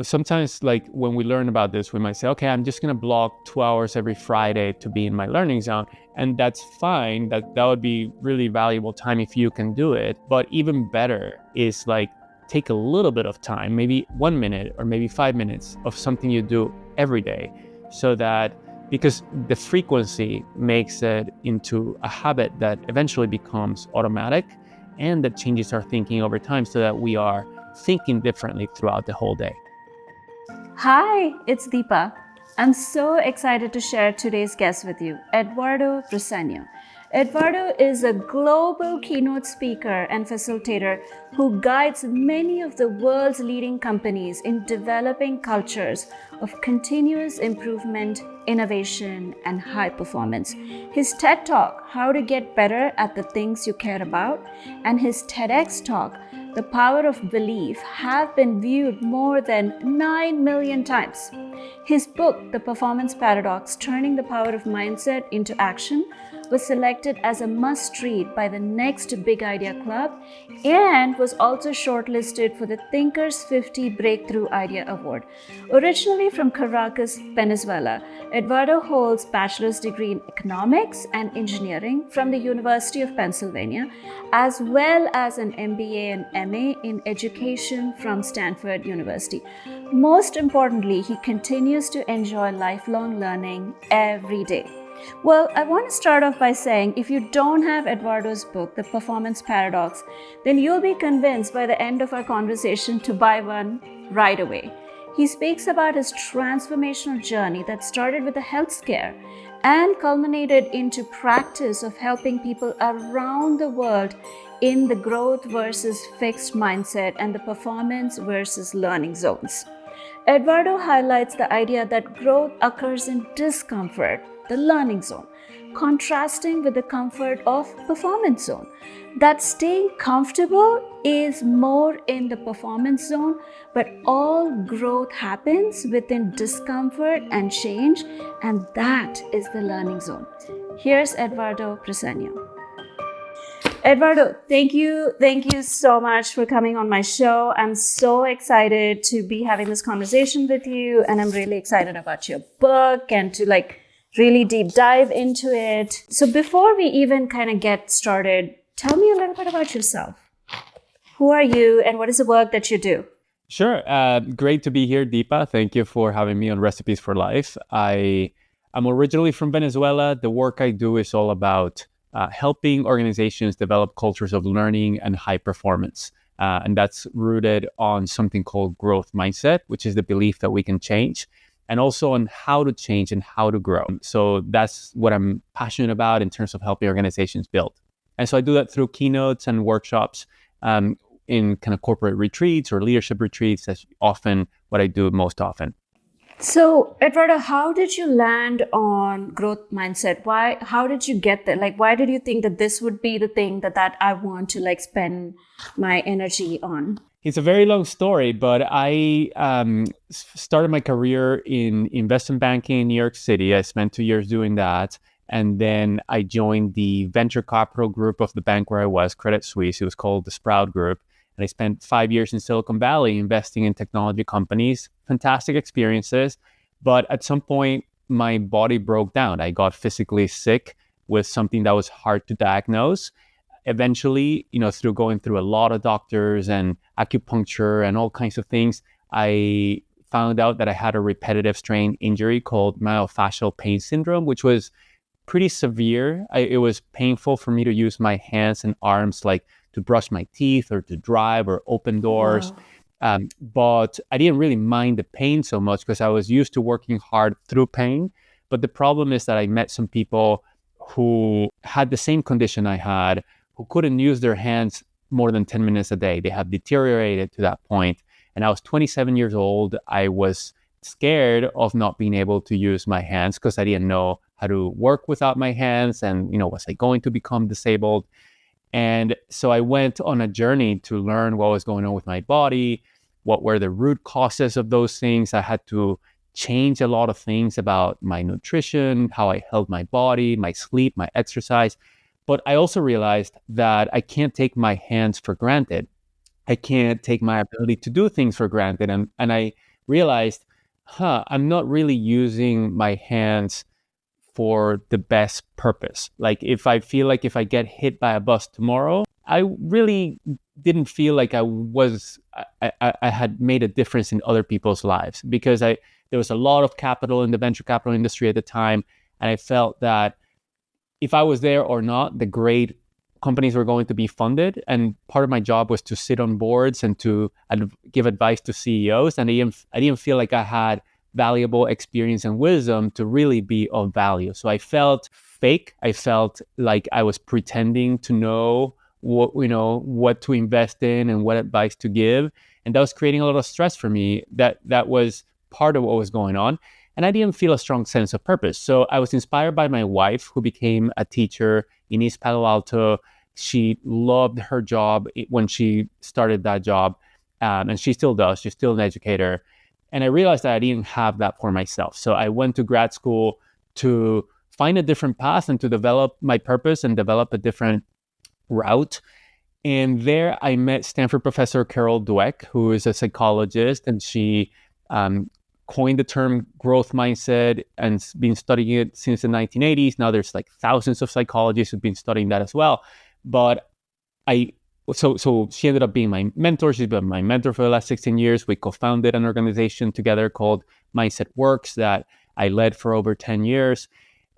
sometimes like when we learn about this, we might say, okay, I'm just going to block 2 hours every Friday to be in my learning zone. And that's fine. That would be really valuable time if you can do it. But even better is like take a little bit of time, maybe 1 minute or maybe 5 minutes of something you do every day, so that because the frequency makes it into a habit that eventually becomes automatic and that changes our thinking over time so that we are thinking differently throughout the whole day. Hi, it's Deepa. I'm so excited to share today's guest with you, Eduardo Briceño. Eduardo is a global keynote speaker and facilitator who guides many of the world's leading companies in developing cultures of continuous improvement, innovation, and high performance. His TED Talk, How to Get Better at the Things You Care About, and his TEDx talk, The Power of Belief, have been viewed more than 9 million times. His book, The Performance Paradox, Turning the Power of Mindset into Action, was selected as a must-read by the Next Big Idea Club and was also shortlisted for the Thinkers50 Breakthrough Idea Award. Originally from Caracas, Venezuela, Eduardo holds a bachelor's degree in economics and engineering from the University of Pennsylvania, as well as an MBA and M.A. in education from Stanford University. Most importantly, he continues to enjoy lifelong learning every day. Well, I want to start off by saying if you don't have Eduardo's book, The Performance Paradox, then you'll be convinced by the end of our conversation to buy one right away. He speaks about his transformational journey that started with a health scare and culminated into practice of helping people around the world in the growth versus fixed mindset and the performance versus learning zones. Eduardo highlights the idea that growth occurs in discomfort, the learning zone, contrasting with the comfort of performance zone. That staying comfortable is more in the performance zone, but all growth happens within discomfort and change, and that is the learning zone. Here's Eduardo Briceño. Eduardo, thank you so much for coming on my show. I'm so excited to be having this conversation with you, and I'm really excited about your book and to really deep dive into it. So before we even kind of get started, tell me a little bit about yourself. Who are you and what is the work that you do? Sure. Great to be here, Deepa. Thank you for having me on Recipes for Life. I'm originally from Venezuela. The work I do is all about helping organizations develop cultures of learning and high performance. And that's rooted on something called growth mindset, which is the belief that we can change, and also on how to change and how to grow. So that's what I'm passionate about in terms of helping organizations build. And so I do that through keynotes and workshops in kind of corporate retreats or leadership retreats. That's often what I do most often. So, Eduardo, how did you land on growth mindset? How did you get there? Why did you think that this would be the thing that I want to spend my energy on? It's a very long story, but I started my career in investment banking in New York City. I spent 2 years doing that. And then I joined the venture capital group of the bank where I was, Credit Suisse. It was called the Sprout Group. And I spent 5 years in Silicon Valley investing in technology companies. Fantastic experiences. But at some point, my body broke down. I got physically sick with something that was hard to diagnose. Eventually, through going through a lot of doctors and acupuncture and all kinds of things, I found out that I had a repetitive strain injury called myofascial pain syndrome, which was pretty severe. It was painful for me to use my hands and arms to brush my teeth or to drive or open doors. Wow. But I didn't really mind the pain so much because I was used to working hard through pain. But the problem is that I met some people who had the same condition I had, who couldn't use their hands more than 10 minutes a day. They have deteriorated to that point. And I was 27 years old. I was scared of not being able to use my hands because I didn't know how to work without my hands. And, was I going to become disabled? And so I went on a journey to learn what was going on with my body, what were the root causes of those things. I had to change a lot of things about my nutrition, how I held my body, my sleep, my exercise. But I also realized that I can't take my hands for granted. I can't take my ability to do things for granted. And I realized, I'm not really using my hands for the best purpose. Like if I feel like if I get hit by a bus tomorrow, I really didn't feel like I had made a difference in other people's lives, because there was a lot of capital in the venture capital industry at the time. And I felt that if I was there or not, the great companies were going to be funded. And part of my job was to sit on boards and to give advice to CEOs. And I didn't feel like I had valuable experience and wisdom to really be of value. So I felt fake. I felt like I was pretending to know what to invest in and what advice to give. And that was creating a lot of stress for me. That was part of what was going on. And I didn't feel a strong sense of purpose. So I was inspired by my wife, who became a teacher in East Palo Alto. She loved her job when she started that job. And she still does. She's still an educator. And I realized that I didn't have that for myself. So I went to grad school to find a different path and to develop my purpose and develop a different route. And there I met Stanford professor Carol Dweck, who is a psychologist, and she coined the term growth mindset and been studying it since the 1980s. Now there's like thousands of psychologists who've been studying that as well. But so she ended up being my mentor. She's been my mentor for the last 16 years. We co-founded an organization together called Mindset Works that I led for over 10 years.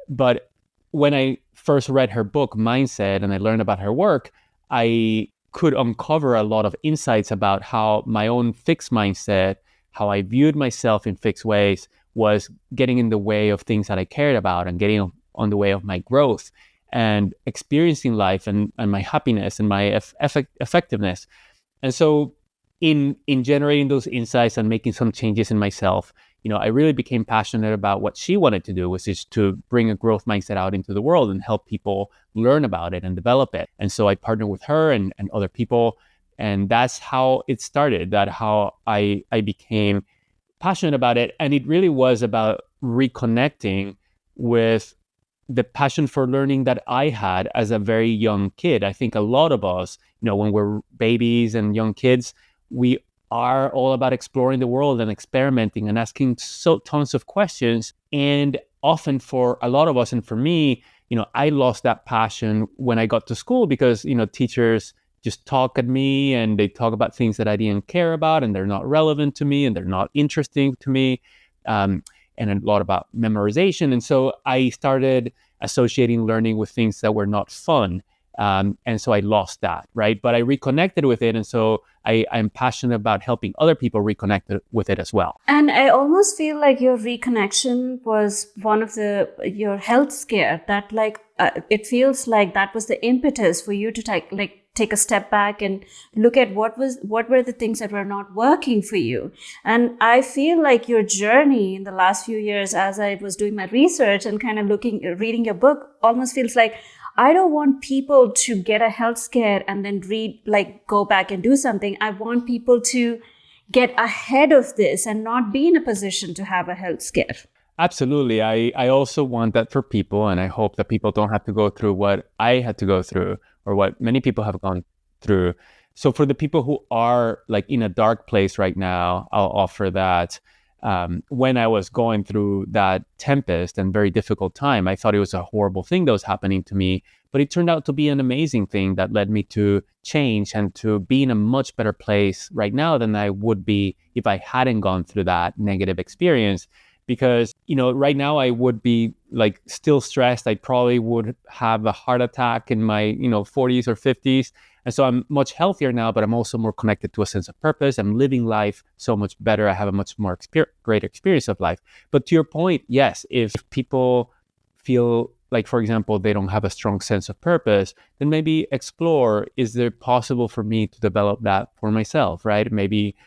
But when I first read her book, Mindset, and I learned about her work, I could uncover a lot of insights about how my own fixed mindset, how I viewed myself in fixed ways, was getting in the way of things that I cared about and getting on the way of my growth and experiencing life and my happiness and my effectiveness. And so in generating those insights and making some changes in myself, I really became passionate about what she wanted to do, which is to bring a growth mindset out into the world and help people learn about it and develop it. And so I partnered with her and other people. And that's how it started, that's how I became passionate about it. And it really was about reconnecting with the passion for learning that I had as a very young kid. I think a lot of us, when we're babies and young kids, we are all about exploring the world and experimenting and asking tons of questions. And often for a lot of us, and for me, I lost that passion when I got to school because, teachers just talk at me and they talk about things that I didn't care about and they're not relevant to me and they're not interesting to me. And a lot about memorization. And so I started associating learning with things that were not fun. And so I lost that, right? But I reconnected with it. And so I'm passionate about helping other people reconnect with it as well. And I almost feel like your reconnection was one of your health scare that it feels like that was the impetus for you to take a step back and look at what were the things that were not working for you. And I feel like your journey in the last few years, as I was doing my research and kind of reading your book, almost feels like I don't want people to get a health scare and then go back and do something. I want people to get ahead of this and not be in a position to have a health scare. Absolutely. I also want that for people. And I hope that people don't have to go through what I had to go through or what many people have gone through. So for the people who are in a dark place right now, I'll offer that when I was going through that tempest and very difficult time, I thought it was a horrible thing that was happening to me, but it turned out to be an amazing thing that led me to change and to be in a much better place right now than I would be if I hadn't gone through that negative experience. Because, right now I would be still stressed. I probably would have a heart attack in my, 40s or 50s. And so I'm much healthier now, but I'm also more connected to a sense of purpose. I'm living life so much better. I have a much more great experience of life. But to your point, yes, if people feel like, for example, they don't have a strong sense of purpose, then maybe explore, is it possible for me to develop that for myself, right? Maybe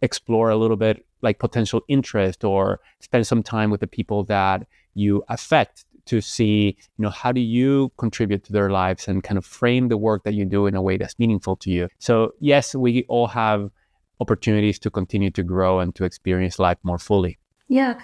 explore a little bit potential interest or spend some time with the people that you affect to see, how do you contribute to their lives and kind of frame the work that you do in a way that's meaningful to you. So yes, we all have opportunities to continue to grow and to experience life more fully. Yeah.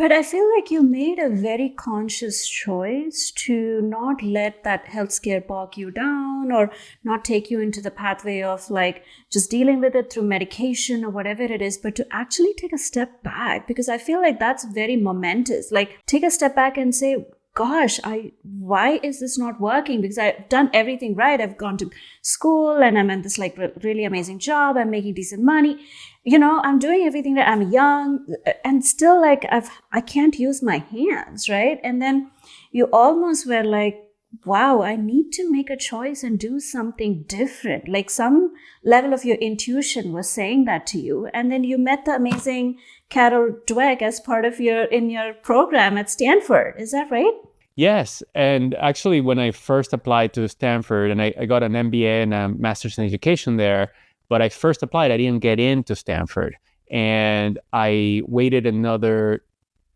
But I feel like you made a very conscious choice to not let that health scare bog you down or not take you into the pathway of like just dealing with it through medication or whatever it is, but to actually take a step back, because I feel like that's very momentous. Like take a step back and say, gosh, why is this not working? Because I've done everything right. I've gone to school and I'm in this like really amazing job. I'm making decent money. I'm doing everything that I'm young and still like I can't use my hands, right? And then you almost were like, wow, I need to make a choice and do something different. Like some level of your intuition was saying that to you. And then you met the amazing Carol Dweck as part of in your program at Stanford. Is that right? Yes. And actually, when I first applied to Stanford, and I got an MBA and a master's in education there, but I first applied, I didn't get into Stanford. And I waited another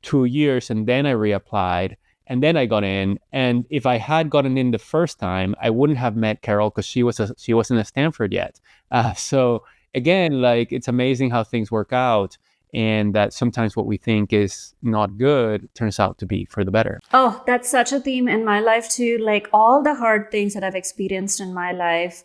2 years and then I reapplied. And then I got in. And if I had gotten in the first time, I wouldn't have met Carol because she wasn't at Stanford yet. So again, like it's amazing how things work out, and that sometimes what we think is not good turns out to be for the better. Oh, that's such a theme in my life too. Like all the hard things that I've experienced in my life,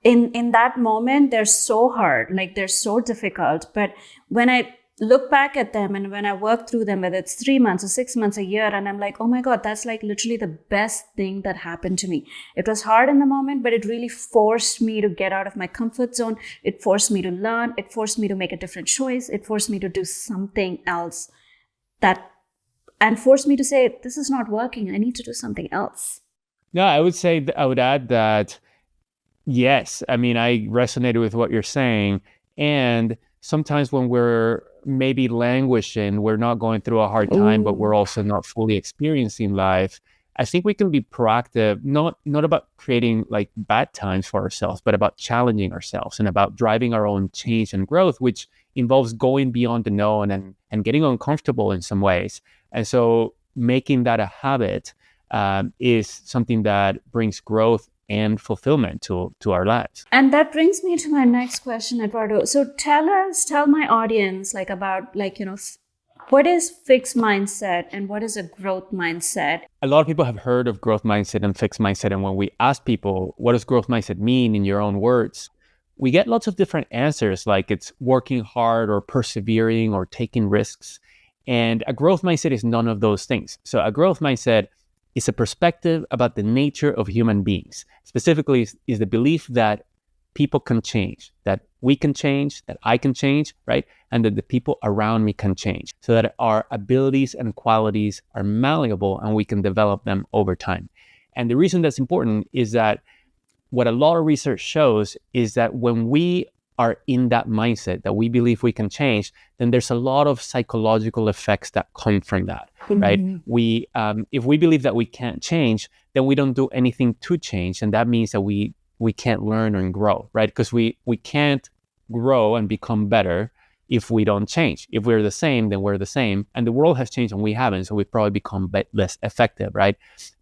in that moment, they're so hard, like they're so difficult. But when I look back at them and when I work through them, whether it's 3 months or 6 months, a year, and I'm like, oh my God, that's like literally the best thing that happened to me. It was hard in the moment, but it really forced me to get out of my comfort zone. It forced me to learn. It forced me to make a different choice. It forced me to do something else and forced me to say, this is not working. I need to do something else. No, I would add that, yes, I mean, I resonated with what you're saying. And sometimes when we're maybe languishing, we're not going through a hard time, but we're also not fully experiencing life. I think we can be proactive, not about creating like bad times for ourselves, but about challenging ourselves and about driving our own change and growth, which involves going beyond the known and getting uncomfortable in some ways. And so making that a habit is something that brings growth and fulfillment to our lives. And that brings me to my next question, Eduardo. So tell my audience like about like, what is fixed mindset and what is a growth mindset? A lot of people have heard of growth mindset and fixed mindset. And when we ask people, what does growth mindset mean in your own words? We get lots of different answers, like it's working hard or persevering or taking risks. And a growth mindset is none of those things. So a growth mindset is a perspective about the nature of human beings. Specifically, is the belief that people can change, that we can change, that I can change, right? And that the people around me can change, so that our abilities and qualities are malleable and we can develop them over time. And the reason that's important is that what a lot of research shows is that when we are in that mindset that we believe we can change, then there's a lot of psychological effects that come from that, right? If we believe that we can't change, then we don't do anything to change. And that means that we can't learn and grow, right? Because we can't grow and become better if we don't change. If we're the same, then we're the same. And the world has changed and we haven't, so we've probably become less effective, right?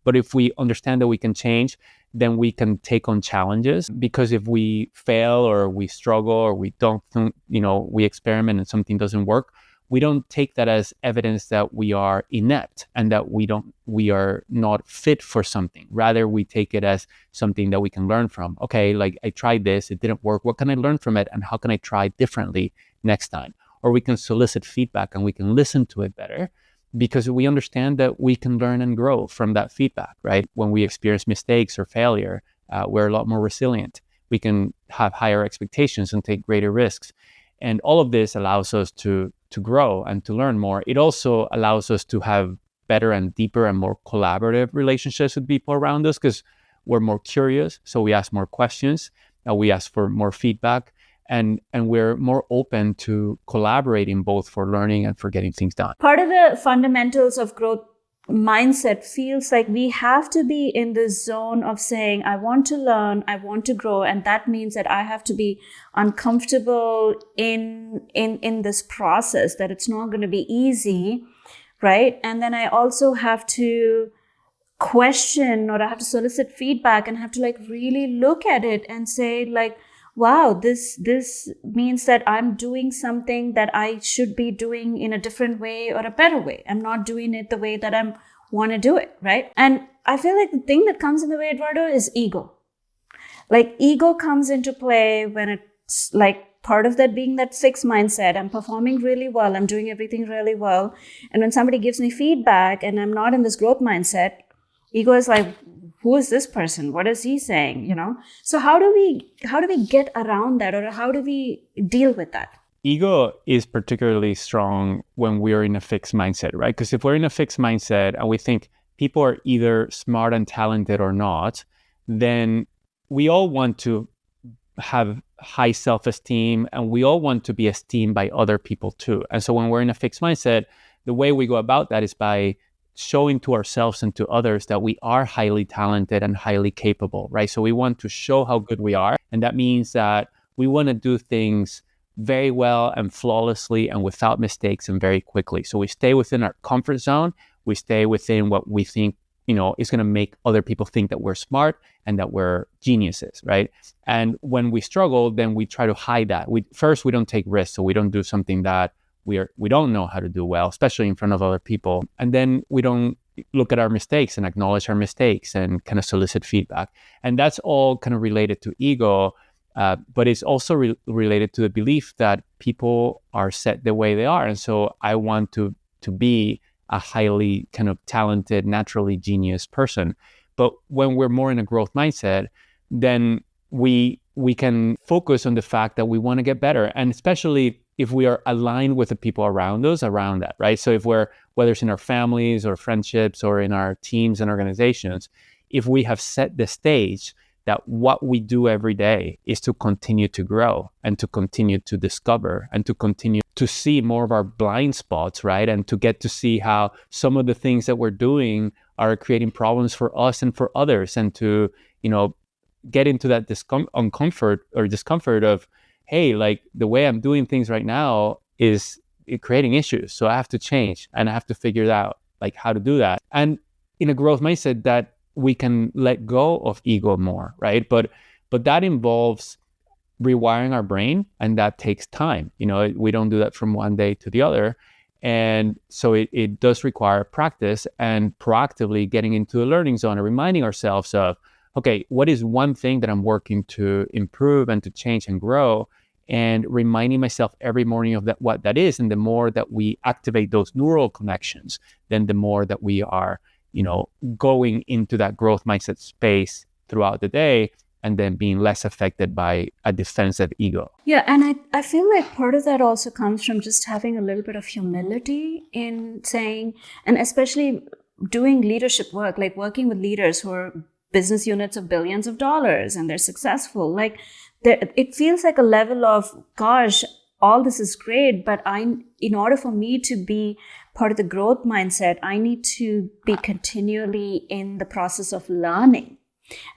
But if we understand that we can change, then we can take on challenges, because if we fail or we struggle or we don't, we experiment and something doesn't work, we don't take that as evidence that we are inept and that we are not fit for something. Rather, we take it as something that we can learn from. Okay, like I tried this, it didn't work. What can I learn from it? And how can I try differently next time? Or we can solicit feedback and we can listen to it better, because we understand that we can learn and grow from that feedback, right? When we experience mistakes or failure, we're a lot more resilient. We can have higher expectations and take greater risks. And all of this allows us to grow and to learn more. It also allows us to have better and deeper and more collaborative relationships with people around us, because we're more curious. So we ask more questions, we ask for more feedback, and we're more open to collaborating both for learning and for getting things done. Part of the fundamentals of growth mindset feels like we have to be in the zone of saying, I want to learn, I want to grow. And that means that I have to be uncomfortable in this process, that it's not going to be easy, right? And then I also have to question, or I have to solicit feedback and have to like really look at it and say like, wow, this means that I'm doing something that I should be doing in a different way or a better way. I'm not doing it the way that I want to do it, right? And I feel like the thing that comes in the way, Eduardo, is ego. Like ego comes into play when it's like part of that being that fixed mindset. I'm performing really well. I'm doing everything really well. And when somebody gives me feedback and I'm not in this growth mindset, ego is like, who is this person? What is he saying? So how do we get around that, or how do we deal with that? Ego is particularly strong when we're in a fixed mindset, right? Because if we're in a fixed mindset and we think people are either smart and talented or not, then we all want to have high self-esteem and we all want to be esteemed by other people too. And so when we're in a fixed mindset, the way we go about that is by showing to ourselves and to others that we are highly talented and highly capable, right? So we want to show how good we are. And that means that we want to do things very well and flawlessly and without mistakes and very quickly. So we stay within our comfort zone. We stay within what we think, is going to make other people think that we're smart and that we're geniuses, right? And when we struggle, then we try to hide that. We don't take risks. So we don't do something that we don't know how to do well, especially in front of other people. And then we don't look at our mistakes and acknowledge our mistakes and kind of solicit feedback. And that's all kind of related to ego. But it's also related to the belief that people are set the way they are. And so I want to be a highly kind of talented, naturally genius person. But when we're more in a growth mindset, then we can focus on the fact that we want to get better. And especially if we are aligned with the people around us around that, right? So if whether it's in our families or friendships or in our teams and organizations, if we have set the stage that what we do every day is to continue to grow and to continue to discover and to continue to see more of our blind spots, right? And to get to see how some of the things that we're doing are creating problems for us and for others, and to, get into that discomfort of, hey, like the way I'm doing things right now is creating issues. So I have to change and I have to figure out like how to do that. And in a growth mindset, that we can let go of ego more, right? But that involves rewiring our brain, and that takes time. We don't do that from one day to the other. And so it does require practice and proactively getting into the learning zone and reminding ourselves of, okay, what is one thing that I'm working to improve and to change and grow, and reminding myself every morning of that, what that is. And the more that we activate those neural connections, then the more that we are going into that growth mindset space throughout the day, and then being less affected by a defensive ego. Yeah, and I feel like part of that also comes from just having a little bit of humility in saying, and especially doing leadership work, like working with leaders who are business units of billions of dollars and they're successful. Like it feels like a level of, gosh, all this is great, but in order for me to be part of the growth mindset, I need to be continually in the process of learning.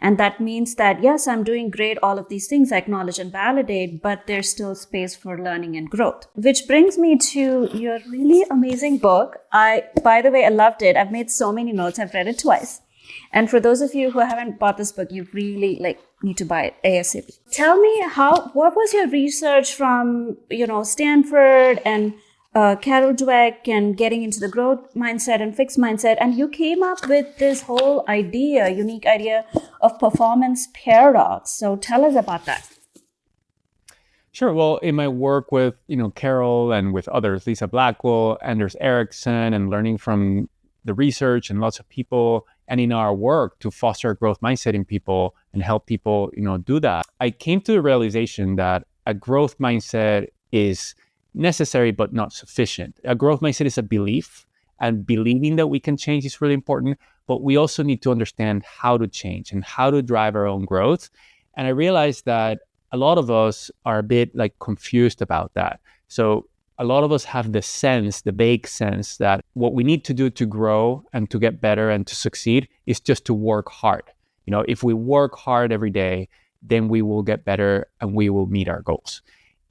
And that means that, yes, I'm doing great, all of these things I acknowledge and validate, but there's still space for learning and growth. Which brings me to your really amazing book. By the way, I loved it. I've made so many notes. I've read it twice. And for those of you who haven't bought this book, you really need to buy it ASAP. Tell me what was your research from, Stanford and Carol Dweck and getting into the growth mindset and fixed mindset, and you came up with this whole unique idea of performance paradox. So tell us about that. Sure. Well, in my work with, Carol and with others, Lisa Blackwell, Anders Ericsson, and learning from the research and lots of people, and in our work to foster a growth mindset in people and help people, do that, I came to the realization that a growth mindset is necessary but not sufficient. A growth mindset is a belief, and believing that we can change is really important, but we also need to understand how to change and how to drive our own growth. And I realized that a lot of us are a bit confused about that. So a lot of us have the vague sense that what we need to do to grow and to get better and to succeed is just to work hard. If we work hard every day, then we will get better and we will meet our goals.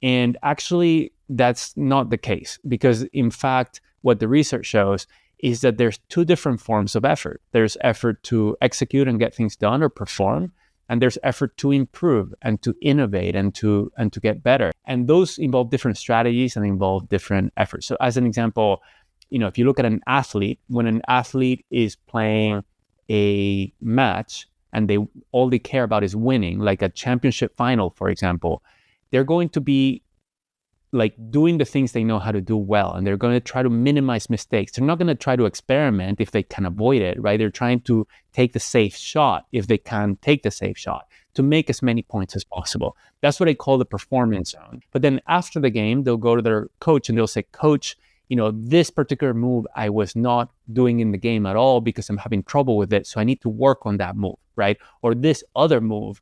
And actually, that's not the case, because in fact, what the research shows is that there's two different forms of effort. There's effort to execute and get things done or perform, and there's effort to improve and to innovate and to get better. And those involve different strategies and involve different efforts. So as an example, if you look at an athlete, when an athlete is playing a match and all they care about is winning, like a championship final, for example, they're going to be like doing the things they know how to do well, and they're going to try to minimize mistakes. They're not going to try to experiment if they can avoid it, right? They're trying to take the safe shot if they can take the safe shot to make as many points as possible. That's what I call the performance zone. But then after the game, they'll go to their coach and they'll say, "Coach, this particular move I was not doing in the game at all because I'm having trouble with it. So I need to work on that move, right? Or this other move,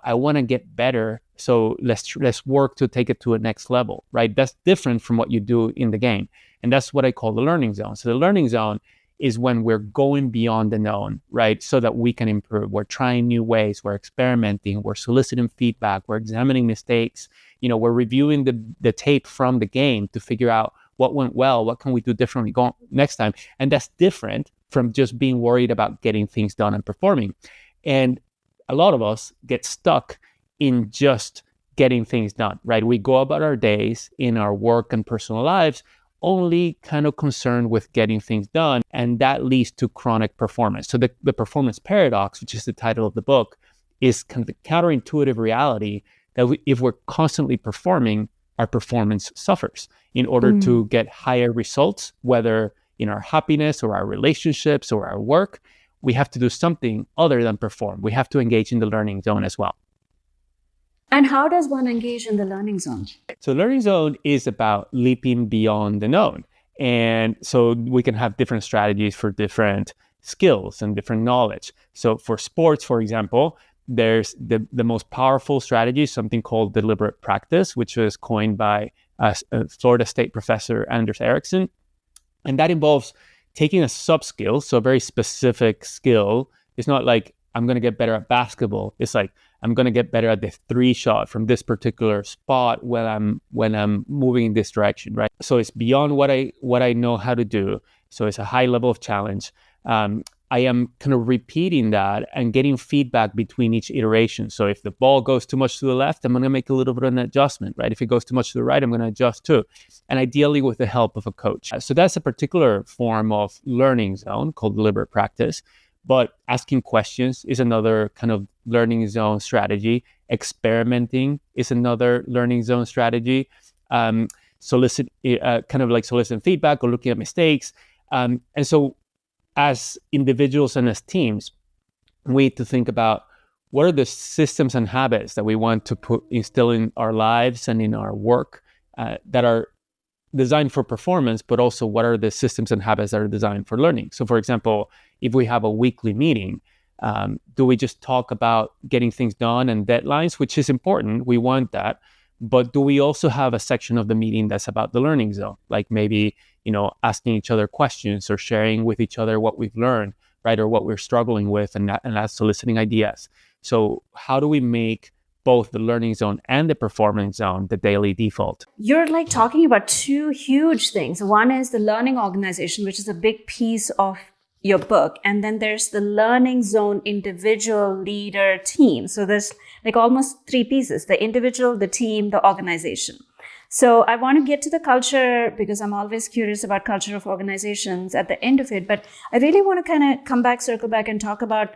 I want to get better. So let's work to take it to a next level, right?" That's different from what you do in the game. And that's what I call the learning zone. So the learning zone is when we're going beyond the known, right? So that we can improve. We're trying new ways, we're experimenting, we're soliciting feedback, we're examining mistakes, we're reviewing the tape from the game to figure out what went well, what can we do differently next time. And that's different from just being worried about getting things done and performing. And a lot of us get stuck in just getting things done, right? We go about our days in our work and personal lives only kind of concerned with getting things done, and that leads to chronic performance. So the performance paradox, which is the title of the book, is kind of the counterintuitive reality that if we're constantly performing, our performance suffers. In order to get higher results, whether in our happiness or our relationships or our work, we have to do something other than perform. We have to engage in the learning zone as well. And how does one engage in the learning zone? So learning zone is about leaping beyond the known. And so we can have different strategies for different skills and different knowledge. So for sports, for example, there's the most powerful strategy, something called deliberate practice, which was coined by Florida State professor Anders Ericsson. And that involves taking a sub-skill, so a very specific skill. It's not like I'm going to get better at basketball. It's like I'm going to get better at the 3-shot from this particular spot when I'm moving in this direction, right? So it's beyond what I know how to do. So it's a high level of challenge. I am kind of repeating that and getting feedback between each iteration. So if the ball goes too much to the left, I'm going to make a little bit of an adjustment, right? If it goes too much to the right, I'm going to adjust too. And ideally with the help of a coach. So that's a particular form of learning zone called deliberate practice. But asking questions is another kind of learning zone strategy. Experimenting is another learning zone strategy. Soliciting feedback or looking at mistakes. And so as individuals and as teams, we need to think about what are the systems and habits that we want to instill in our lives and in our work that are designed for performance, but also what are the systems and habits that are designed for learning. So for example, if we have a weekly meeting, do we just talk about getting things done and deadlines, which is important, we want that, but do we also have a section of the meeting that's about the learning zone, like maybe asking each other questions or sharing with each other what we've learned, right, or what we're struggling with, and that's soliciting ideas. So how do we make both the learning zone and the performance zone the daily default? You're like talking about two huge things. One is the learning organization, which is a big piece of your book. And then there's the learning zone individual, leader, team. So there's like almost 3 pieces: the individual, the team, the organization. So I want to get to the culture because I'm always curious about culture of organizations at the end of it. But I really want to kind of circle back and talk about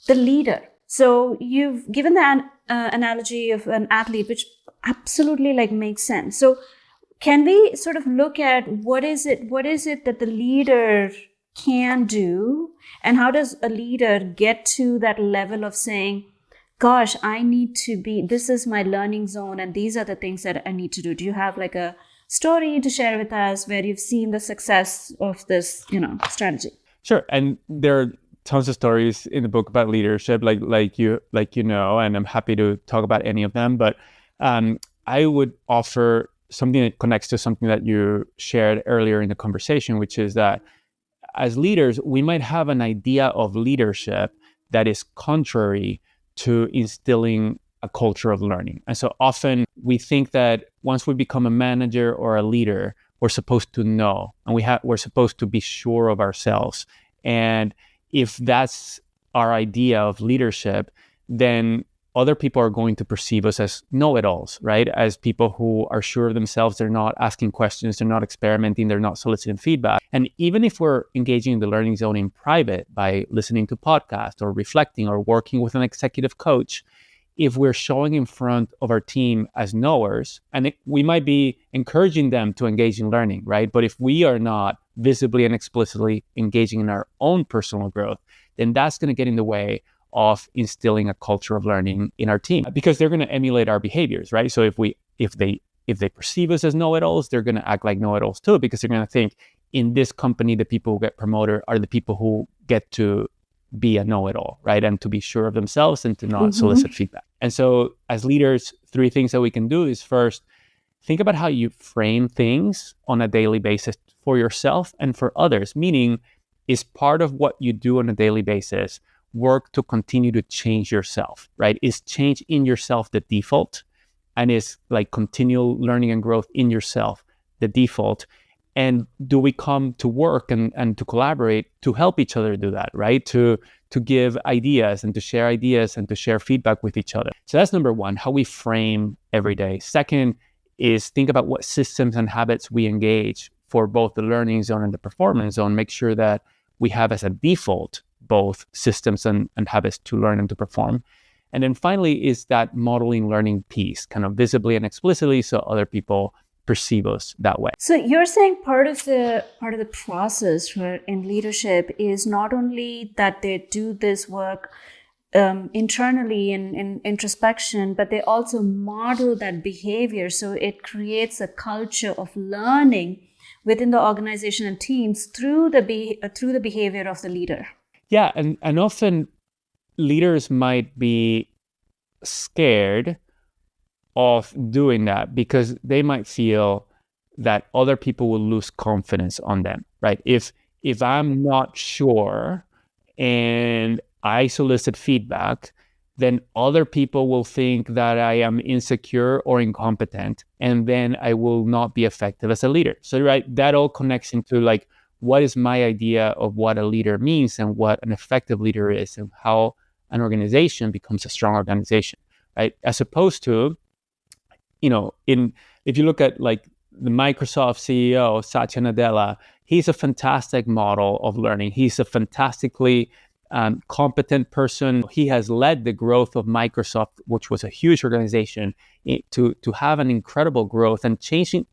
the leader. So you've given the analogy of an athlete, which absolutely makes sense. So can we sort of look at what is it that the leader can do, and how does a leader get to that level of saying, gosh, this is my learning zone and these are the things that I need to do? Do you have like a story to share with us where you've seen the success of this, strategy? Sure. And there are tons of stories in the book about leadership, like you know, and I'm happy to talk about any of them. But I would offer something that connects to something that you shared earlier in the conversation, which is that as leaders, we might have an idea of leadership that is contrary to instilling a culture of learning. And so often we think that once we become a manager or a leader, we're supposed to know, and we're supposed to be sure of ourselves. And if that's our idea of leadership, then other people are going to perceive us as know-it-alls, right? As people who are sure of themselves, they're not asking questions, they're not experimenting, they're not soliciting feedback. And even if we're engaging in the learning zone in private by listening to podcasts or reflecting or working with an executive coach, if we're showing in front of our team as knowers, and we might be encouraging them to engage in learning, right? But if we are not visibly and explicitly engaging in our own personal growth, then that's going to get in the way of instilling a culture of learning in our team, because they're going to emulate our behaviors, right? So if they perceive us as know-it-alls, they're going to act like know-it-alls too, because they're going to think in this company, the people who get promoted are the people who get to be a know-it-all, right? And to be sure of themselves and to not solicit feedback. And so as leaders, 3 things that we can do is, first, think about how you frame things on a daily basis for yourself and for others, meaning, is part of what you do on a daily basis work to continue to change yourself, right? Is change in yourself the default? And is like continual learning and growth in yourself the default? And do we come to work and to collaborate to help each other do that, right? To give ideas and to share ideas and to share feedback with each other. So that's number 1, how we frame every day. Second is think about what systems and habits we engage for both the learning zone and the performance zone. Make sure that we have as a default both systems and habits to learn and to perform. And then finally is that modeling learning piece, kind of visibly and explicitly, so other people perceive us that way. So you're saying part of the process for in leadership is not only that they do this work internally in introspection, but they also model that behavior. So it creates a culture of learning within the organization and teams through the behavior of the leader. Yeah, and often leaders might be scared of doing that because they might feel that other people will lose confidence on them, right? If I'm not sure and I solicit feedback, then other people will think that I am insecure or incompetent, and then I will not be effective as a leader. So, right, that all connects into like, what is my idea of what a leader means and what an effective leader is and how an organization becomes a strong organization, right? As opposed to, if you look at like the Microsoft CEO, Satya Nadella, he's a fantastic model of learning. He's a fantastically competent person. He has led the growth of Microsoft, which was a huge organization, to have an incredible growth and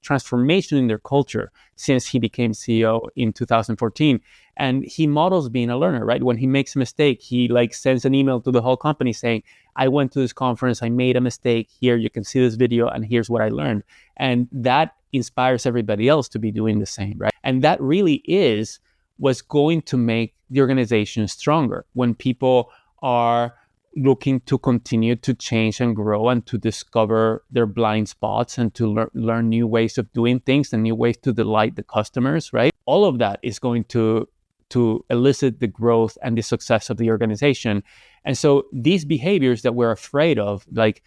transformation in their culture since he became CEO in 2014. And he models being a learner, right? When he makes a mistake, he like sends an email to the whole company saying, I went to this conference, I made a mistake. Here, you can see this video, and here's what I learned. And that inspires everybody else to be doing the same, right? And that really is what's going to make the organization stronger when people are looking to continue to change and grow and to discover their blind spots and to learn new ways of doing things and new ways to delight the customers, right? All of that is going to elicit the growth and the success of the organization. And so these behaviors that we're afraid of, like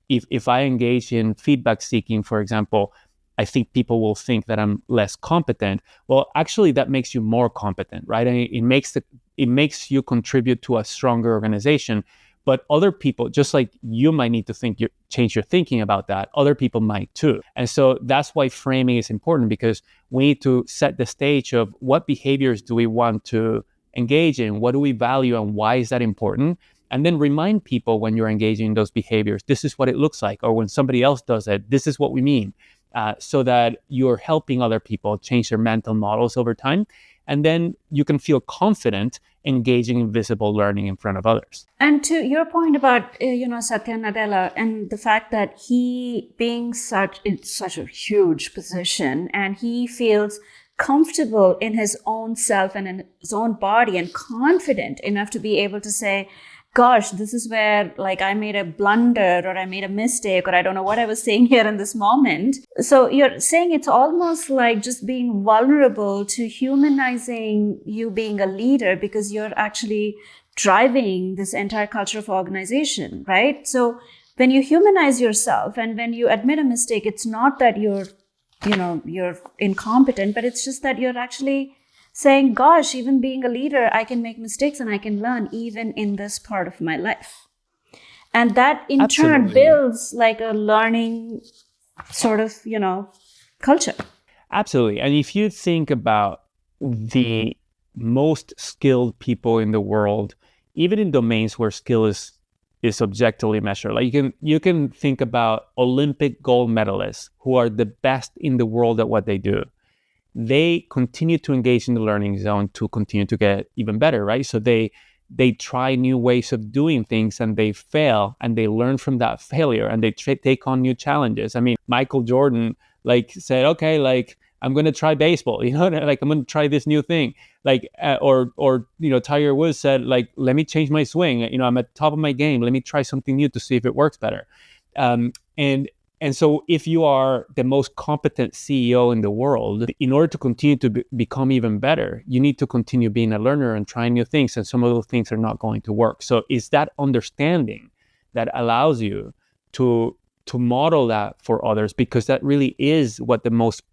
if I engage in feedback seeking, for example, I think people will think that I'm less competent. Well, actually, that makes you more competent, right? And it makes you contribute to a stronger organization. But other people, just like you might need to change your thinking about that, other people might too. And so that's why framing is important, because we need to set the stage of what behaviors do we want to engage in, what do we value, and why is that important? And then remind people when you're engaging in those behaviors, this is what it looks like. Or when somebody else does it, this is what we mean. So that you're helping other people change their mental models over time. And then you can feel confident engaging in visible learning in front of others. And to your point about, Satya Nadella and the fact that he being in such a huge position and he feels comfortable in his own self and in his own body and confident enough to be able to say, gosh, this is where like I made a blunder or I made a mistake or I don't know what I was saying here in this moment. So you're saying it's almost like just being vulnerable to humanizing you being a leader because you're actually driving this entire culture of organization, right? So when you humanize yourself and when you admit a mistake, it's not that you're incompetent, but it's just that you're actually saying, gosh, even being a leader, I can make mistakes and I can learn even in this part of my life. And that in turn Absolutely. builds like a learning sort of, culture. Absolutely. And if you think about the most skilled people in the world, even in domains where skill is objectively measured, like you can think about Olympic gold medalists who are the best in the world at what they do. They continue to engage in the learning zone to continue to get even better, right? So they try new ways of doing things and they fail and they learn from that failure and they take on new challenges. I mean, Michael Jordan like said, okay, like I'm going to try baseball, like I'm going to try this new thing. Like, or Tiger Woods said, like, let me change my swing. I'm at the top of my game. Let me try something new to see if it works better. Um, and and so if you are the most competent CEO in the world, in order to continue to become even better, you need to continue being a learner and trying new things. And some of those things are not going to work. So it's that understanding that allows you to model that for others, because that really is what the most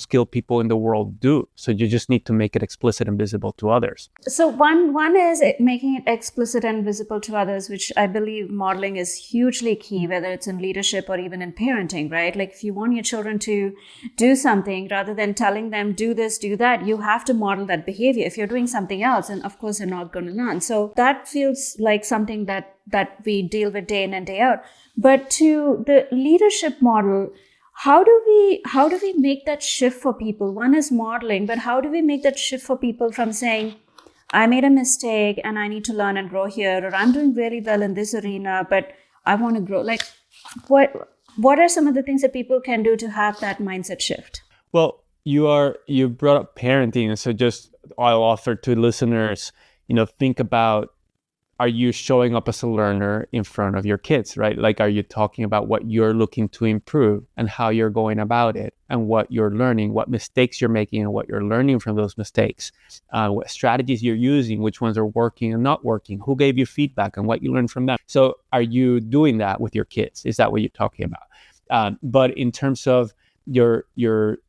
skilled people in the world do. So you just need to make it explicit and visible to others. So one is making it explicit and visible to others, which I believe modeling is hugely key, whether it's in leadership or even in parenting, right? Like if you want your children to do something, rather than telling them do this, do that, you have to model that behavior. If you're doing something else, and of course they're not going to learn. So that feels like something that we deal with day in and day out. But to the leadership model, how do we make that shift for people? One is modeling, but how do we make that shift for people from saying, I made a mistake and I need to learn and grow here, or I'm doing really well in this arena, but I want to grow? Like, what are some of the things that people can do to have that mindset shift? Well, you brought up parenting, so just I'll offer to listeners, think about, are you showing up as a learner in front of your kids, right? Like, are you talking about what you're looking to improve and how you're going about it and what you're learning, what mistakes you're making and what you're learning from those mistakes, what strategies you're using, which ones are working and not working, who gave you feedback and what you learned from them. So are you doing that with your kids? Is that what you're talking about? But in terms of your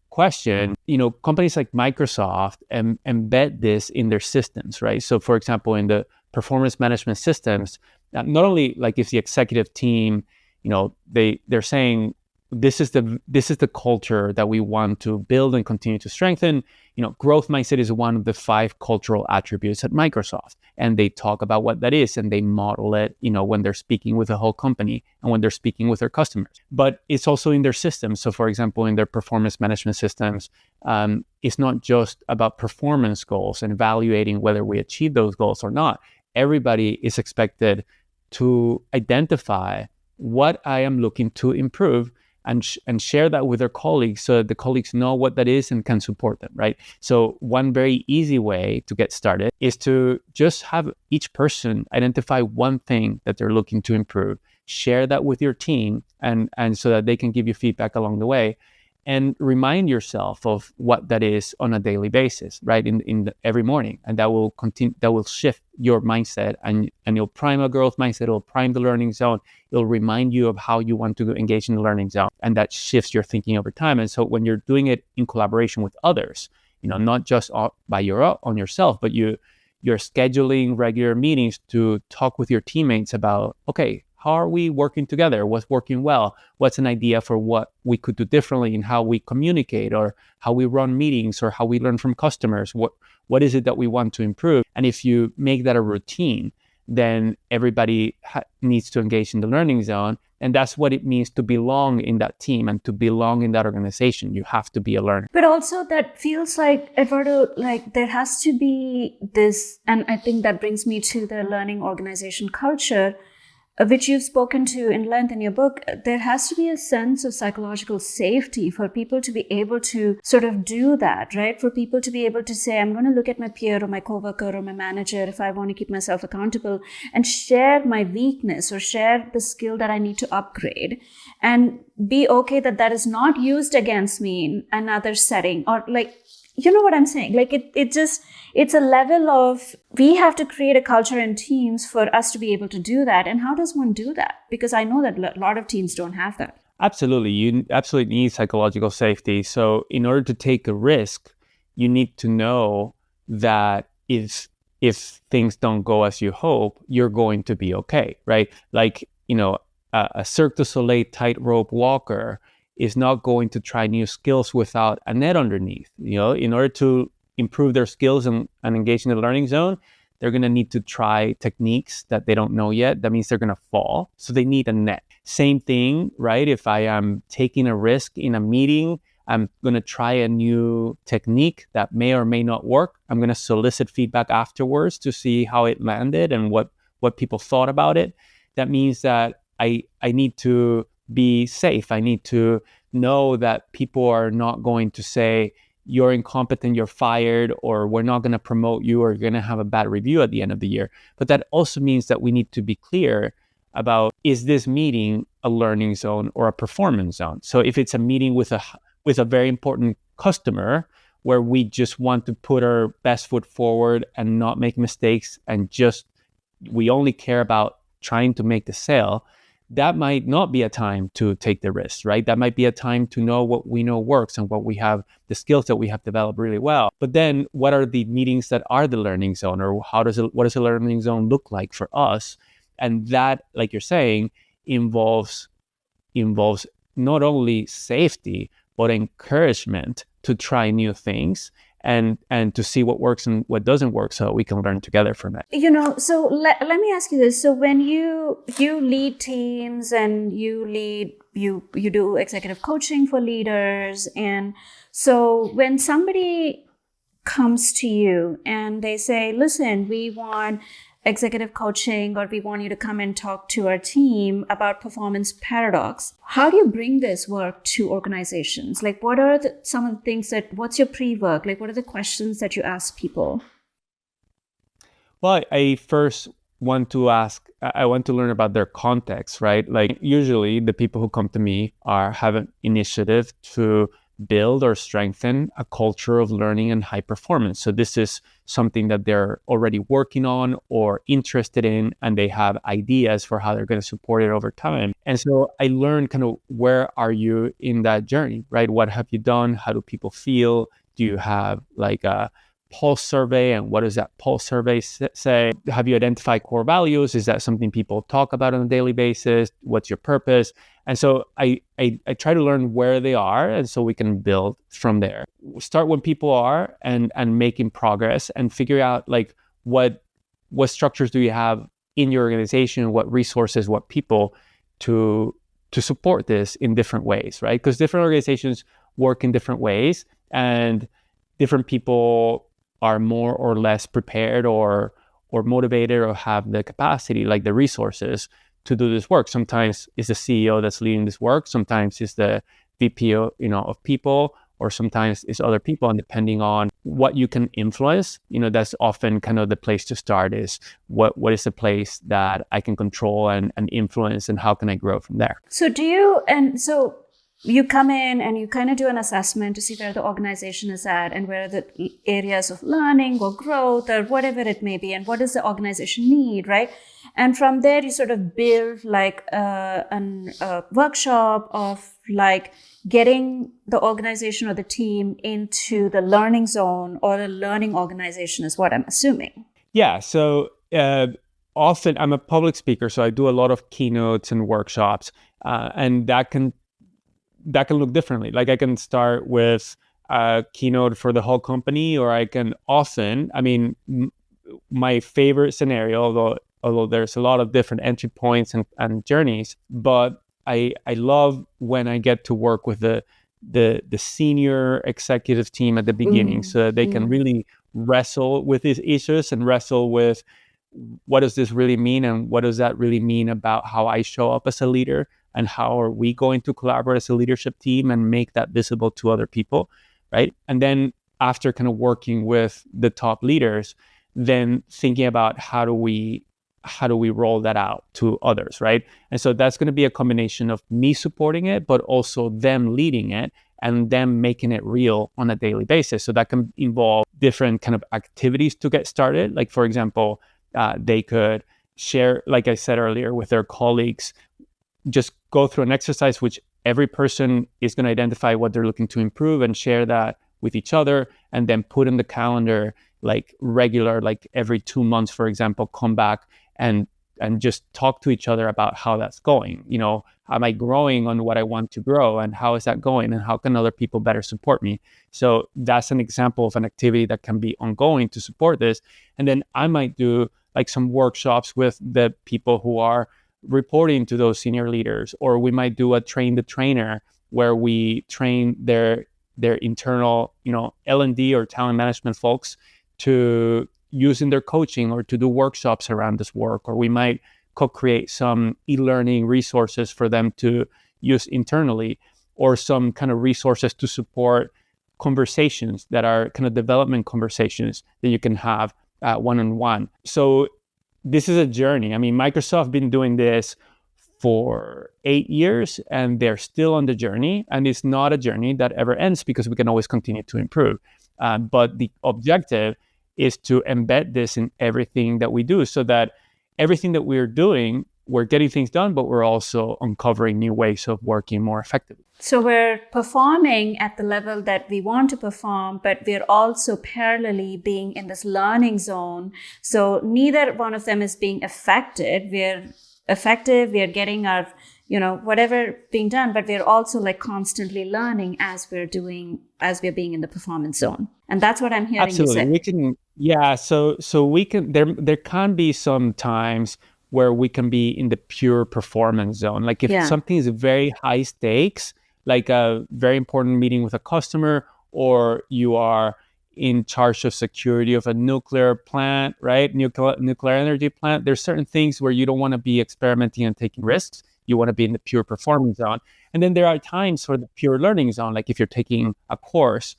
question, companies like Microsoft embed this in their systems, right? So for example, in the performance management systems, not only like if the executive team, they're saying this is the culture that we want to build and continue to strengthen. Growth mindset is one of the 5 cultural attributes at Microsoft, and they talk about what that is and they model it, when they're speaking with the whole company and when they're speaking with their customers. But it's also in their systems. So for example, in their performance management systems, it's not just about performance goals and evaluating whether we achieve those goals or not. Everybody is expected to identify what I am looking to improve and share that with their colleagues so that the colleagues know what that is and can support them, right? So one very easy way to get started is to just have each person identify one thing that they're looking to improve, share that with your team, and so that they can give you feedback along the way. And remind yourself of what that is on a daily basis, right? Every morning, and that will continue. That will shift your mindset, and it'll prime a growth mindset. It'll prime the learning zone. It'll remind you of how you want to engage in the learning zone, and that shifts your thinking over time. And so, when you're doing it in collaboration with others, not just on yourself, but you're scheduling regular meetings to talk with your teammates about, okay, how are we working together? What's working well? What's an idea for what we could do differently in how we communicate or how we run meetings or how we learn from customers? What is it that we want to improve? And if you make that a routine, then everybody needs to engage in the learning zone. And that's what it means to belong in that team and to belong in that organization. You have to be a learner. But also that feels like, Eduardo, like there has to be this, and I think that brings me to the learning organization culture, which you've spoken to in length in your book. There has to be a sense of psychological safety for people to be able to sort of do that, right? For people to be able to say, I'm going to look at my peer or my coworker or my manager if I want to keep myself accountable and share my weakness or share the skill that I need to upgrade, and be okay that is not used against me in another setting, or like, you know what I'm saying? Like it's a level of, we have to create a culture in teams for us to be able to do that. And how does one do that? Because I know that a lot of teams don't have that. Absolutely. You absolutely need psychological safety. So in order to take a risk, you need to know that if if things don't go as you hope, you're going to be okay, right? Like, a Cirque du Soleil tightrope walker is not going to try new skills without a net underneath. In order to improve their skills and engage in the learning zone, they're going to need to try techniques that they don't know yet. That means they're going to fall. So they need a net. Same thing, right? If I am taking a risk in a meeting, I'm going to try a new technique that may or may not work. I'm going to solicit feedback afterwards to see how it landed and what people thought about it. That means that I need to be safe. I need to know that people are not going to say, you're incompetent, you're fired, or we're not going to promote you, or you're going to have a bad review at the end of the year. But that also means that we need to be clear about, is this meeting a learning zone or a performance zone? So if it's a meeting with a very important customer where we just want to put our best foot forward and not make mistakes and we only care about trying to make the sale, that might not be a time to take the risk, right? That might be a time to know what we know works and the skills that we have developed really well. But then what are the meetings that are the learning zone, or what does a learning zone look like for us? And that, like you're saying, involves not only safety, but encouragement to try new things and to see what works and what doesn't work, so we can learn together from it. So let me ask you this. So when you lead teams and you do executive coaching for leaders, and so when somebody comes to you and they say, listen, we want executive coaching, or we want you to come and talk to our team about performance paradox, how do you bring this work to organizations? Like, what are some of the things what's your pre-work? Like, what are the questions that you ask people? Well, I first want to learn about their context, right? Like, usually the people who come to me have an initiative to build or strengthen a culture of learning and high performance. So this is something that they're already working on or interested in, and they have ideas for how they're going to support it over time. And so I learned kind of, where are you in that journey, right? What have you done? How do people feel? Do you have like a pulse survey, and what does that pulse survey say? Have you identified core values? Is that something people talk about on a daily basis? What's your purpose? And so I try to learn where they are, and so we can build from there. Start when people are and making progress, and figure out like what structures do you have in your organization, what resources, what people to support this in different ways, right? Because different organizations work in different ways, and different people are more or less prepared or motivated or have the capacity, like the resources, to do this work. Sometimes it's the CEO that's leading this work. Sometimes it's the VP of people, or sometimes it's other people. And depending on what you can influence, that's often kind of the place to start, is what is the place that I can control and influence, and how can I grow from there? So you come in and you kind of do an assessment to see where the organization is at, and where are the areas of learning or growth or whatever it may be, and what does the organization need, right? And from there, you sort of build like a workshop of like getting the organization or the team into the learning zone or a learning organization, is what I'm assuming. Yeah. So often I'm a public speaker, so I do a lot of keynotes and workshops, and that can look differently. Like, I can start with a keynote for the whole company, or I can often, my favorite scenario, although there's a lot of different entry points and journeys, but I love when I get to work with the senior executive team at the beginning, so that they can really wrestle with these issues and wrestle with, what does this really mean, and what does that really mean about how I show up as a leader, and how are we going to collaborate as a leadership team and make that visible to other people, right? And then after kind of working with the top leaders, then thinking about how do we roll that out to others, right? And so that's going to be a combination of me supporting it, but also them leading it and them making it real on a daily basis. So that can involve different kind of activities to get started. Like, for example, they could share, like I said earlier, with their colleagues, just go through an exercise which every person is going to identify what they're looking to improve and share that with each other, and then put in the calendar like regular, like every 2 months, for example, come back and just talk to each other about how that's going. Am I growing on what I want to grow, and how is that going, and how can other people better support me? So that's an example of an activity that can be ongoing to support this. And then I might do like some workshops with the people who are reporting to those senior leaders, or we might do a train the trainer where we train their internal, L&D or talent management folks to use in their coaching or to do workshops around this work. Or we might co-create some e-learning resources for them to use internally, or some kind of resources to support conversations that are kind of development conversations that you can have one-on-one. So this is a journey. I mean, Microsoft been doing this for 8 years, and they're still on the journey. And it's not a journey that ever ends, because we can always continue to improve. But the objective is to embed this in everything that we do, so that everything that we're doing, we're getting things done, but we're also uncovering new ways of working more effectively. So we're performing at the level that we want to perform, but we're also parallelly being in this learning zone. So neither one of them is being affected. We're effective, we're getting our, whatever being done, but we're also like constantly learning as we're being in the performance zone. And that's what I'm hearing Absolutely. you say. We can, yeah. So we can, there can be some times where we can be in the pure performance zone. Like if something is very high stakes, like a very important meeting with a customer, or you are in charge of security of a nuclear plant, right? Nuclear energy plant. There's certain things where you don't want to be experimenting and taking risks. You want to be in the pure performance zone. And then there are times for the pure learning zone, like if you're taking a course,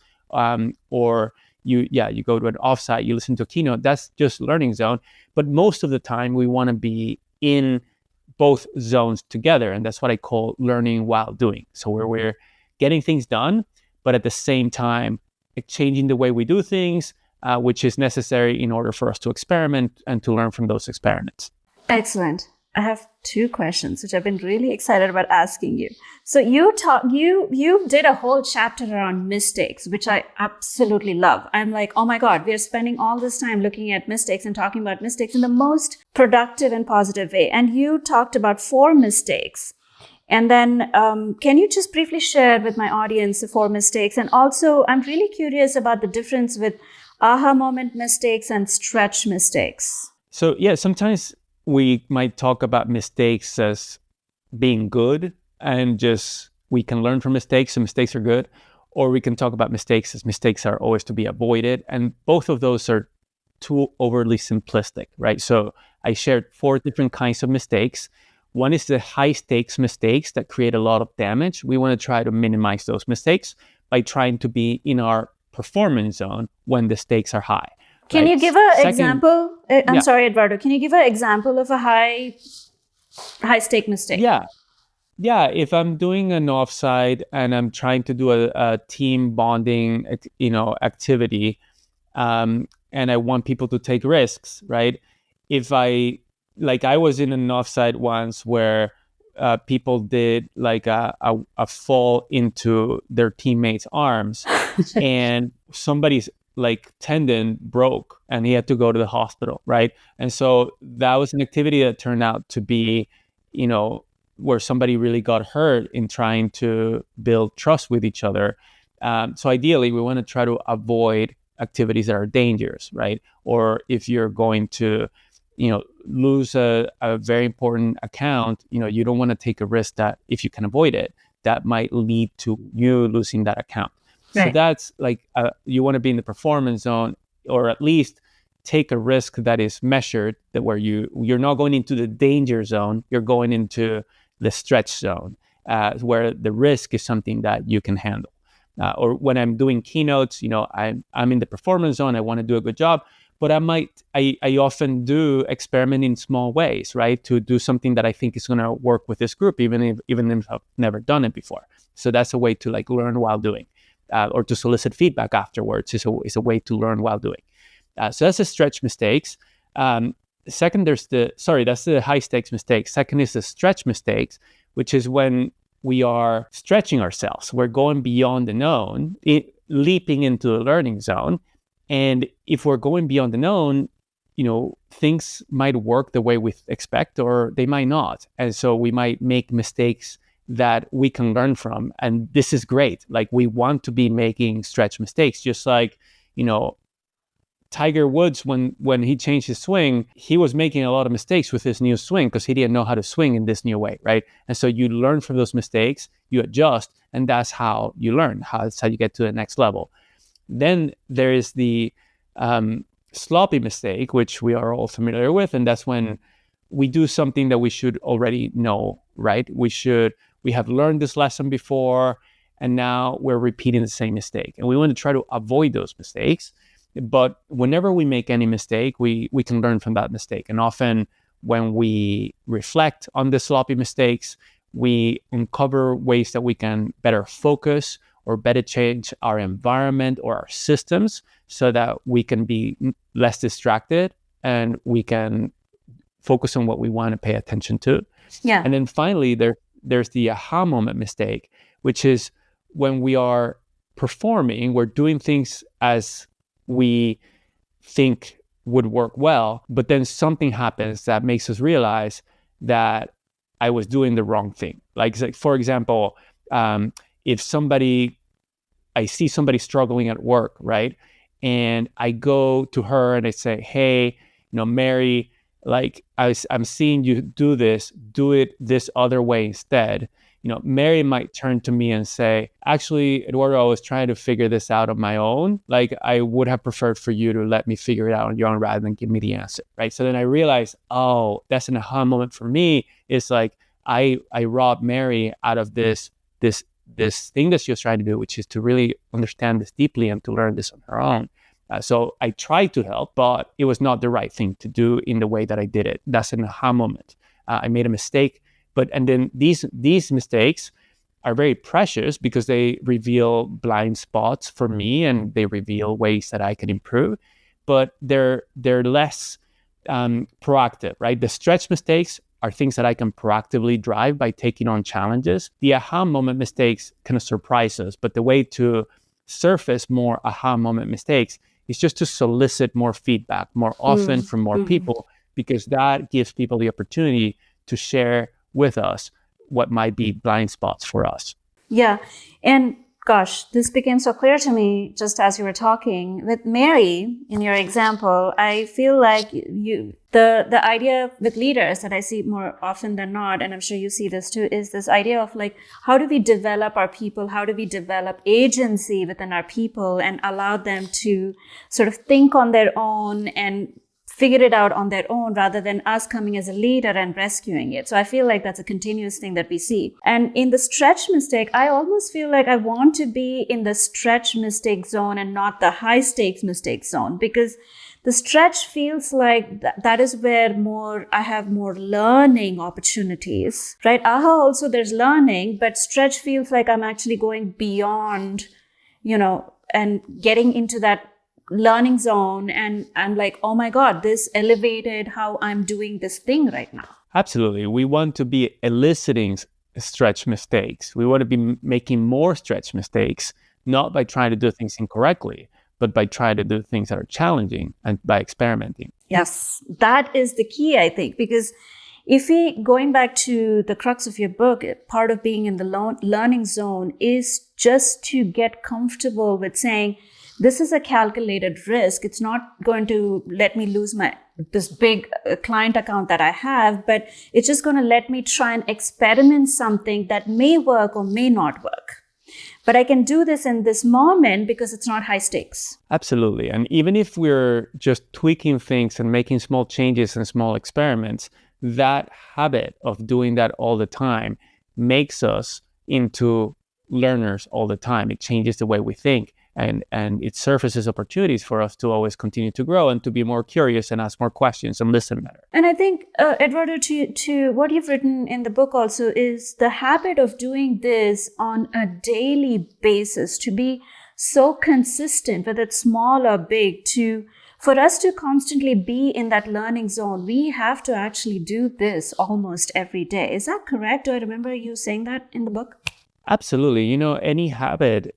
or you go to an offsite, you listen to a keynote, that's just learning zone. But most of the time we want to be in both zones together. And that's what I call learning while doing. So where we're getting things done, but at the same time, changing the way we do things, which is necessary in order for us to experiment and to learn from those experiments. Excellent. I have 2 questions, which I've been really excited about asking you. So you did a whole chapter around mistakes, which I absolutely love. I'm like, oh my God, we're spending all this time looking at mistakes and talking about mistakes in the most productive and positive way. And you talked about 4 mistakes. And then can you just briefly share with my audience the 4 mistakes? And also, I'm really curious about the difference with aha moment mistakes and stretch mistakes. So sometimes we might talk about mistakes as being good, and just we can learn from mistakes, and mistakes are good. Or we can talk about mistakes as mistakes are always to be avoided. And both of those are too overly simplistic, right? So I shared 4 different kinds of mistakes. One is the high stakes mistakes that create a lot of damage. We want to try to minimize those mistakes by trying to be in our performance zone when the stakes are high. Can you give an example? I'm sorry, Eduardo. Can you give an example of a high stake mistake? Yeah. If I'm doing an offsite and I'm trying to do a team bonding, activity, and I want people to take risks, right? If I was in an offsite once where people did like a fall into their teammates' arms, and somebody's like tendon broke and he had to go to the hospital, right? And so that was an activity that turned out to be, where somebody really got hurt in trying to build trust with each other. So ideally, we want to try to avoid activities that are dangerous, right? Or if you're going to, lose a very important account, you don't want to take a risk that if you can avoid it, that might lead to you losing that account. Right. So that's like, you want to be in the performance zone, or at least take a risk that is measured, that where you're not going into the danger zone, you're going into the stretch zone, where the risk is something that you can handle. Or when I'm doing keynotes, I'm in the performance zone, I want to do a good job, but I often do experiment in small ways, right? To do something that I think is going to work with this group, even if I've never done it before. So that's a way to like learn while doing. Or to solicit feedback afterwards is a way to learn while doing. So that's the stretch mistakes. Second, that's the high stakes mistakes. Second is the stretch mistakes, which is when we are stretching ourselves. We're going beyond the known. leaping into the learning zone. And if we're going beyond the known, things might work the way we expect, or they might not. And so we might make mistakes that we can learn from. And this is great. Like, we want to be making stretch mistakes, just like, Tiger Woods, when he changed his swing, he was making a lot of mistakes with his new swing because he didn't know how to swing in this new way, right? And so you learn from those mistakes, you adjust, and that's how you learn. That's how you get to the next level. Then there is the sloppy mistake, which we are all familiar with, and that's when we do something that we should already know, right? We have learned this lesson before, and now we're repeating the same mistake. And we want to try to avoid those mistakes. But whenever we make any mistake, we can learn from that mistake. And often when we reflect on the sloppy mistakes, we uncover ways that we can better focus or better change our environment or our systems so that we can be less distracted and we can focus on what we want to pay attention to. Yeah. And then finally, there's the aha moment mistake, which is when we are performing, we're doing things as we think would work well, but then something happens that makes us realize that I was doing the wrong thing. Like for example, if I see somebody struggling at work, right? And I go to her and I say, hey, Mary, like I'm seeing you do it this other way instead. Mary might turn to me and say, actually, Eduardo, I was trying to figure this out on my own. Like, I would have preferred for you to let me figure it out on your own rather than give me the answer, right? So then I realized, oh, that's an aha moment for me. It's like, I robbed Mary out of this thing that she was trying to do, which is to really understand this deeply and to learn this on her own. So I tried to help, but it was not the right thing to do in the way that I did it. That's an aha moment. I made a mistake. And then these mistakes are very precious because they reveal blind spots for me and they reveal ways that I can improve. But they're less proactive, right? The stretch mistakes are things that I can proactively drive by taking on challenges. The aha moment mistakes kind of surprise us, but the way to surface more aha moment mistakes is just to solicit more feedback more often from more people, because that gives people the opportunity to share with us what might be blind spots for us. Yeah. And gosh, this became so clear to me just as you were talking. With Mary, in your example, I feel like the idea with leaders that I see more often than not, and I'm sure you see this too, is this idea of like, how do we develop our people? How do we develop agency within our people and allow them to sort of think on their own and figure it out on their own rather than us coming as a leader and rescuing it. So I feel like that's a continuous thing that we see. And in the stretch mistake, I almost feel like I want to be in the stretch mistake zone and not the high stakes mistake zone, because the stretch feels like that is where I have more learning opportunities, right? Aha, also there's learning, but stretch feels like I'm actually going beyond, and getting into that learning zone, and I'm like, oh my God, this elevated how I'm doing this thing right now. Absolutely. We want to be eliciting stretch mistakes. We want to be making more stretch mistakes, not by trying to do things incorrectly, but by trying to do things that are challenging and by experimenting. Yes, that is the key, I think, because going back to the crux of your book, part of being in the learning zone is just to get comfortable with saying, this is a calculated risk. It's not going to let me lose this big client account that I have, but it's just going to let me try and experiment something that may work or may not work. But I can do this in this moment because it's not high stakes. Absolutely. And even if we're just tweaking things and making small changes and small experiments, that habit of doing that all the time makes us into learners all the time. It changes the way we think. And it surfaces opportunities for us to always continue to grow and to be more curious and ask more questions and listen better. And I think, Eduardo, to what you've written in the book also is the habit of doing this on a daily basis, to be so consistent, whether it's small or big, for us to constantly be in that learning zone, we have to actually do this almost every day. Is that correct? Do I remember you saying that in the book? Absolutely. Any habit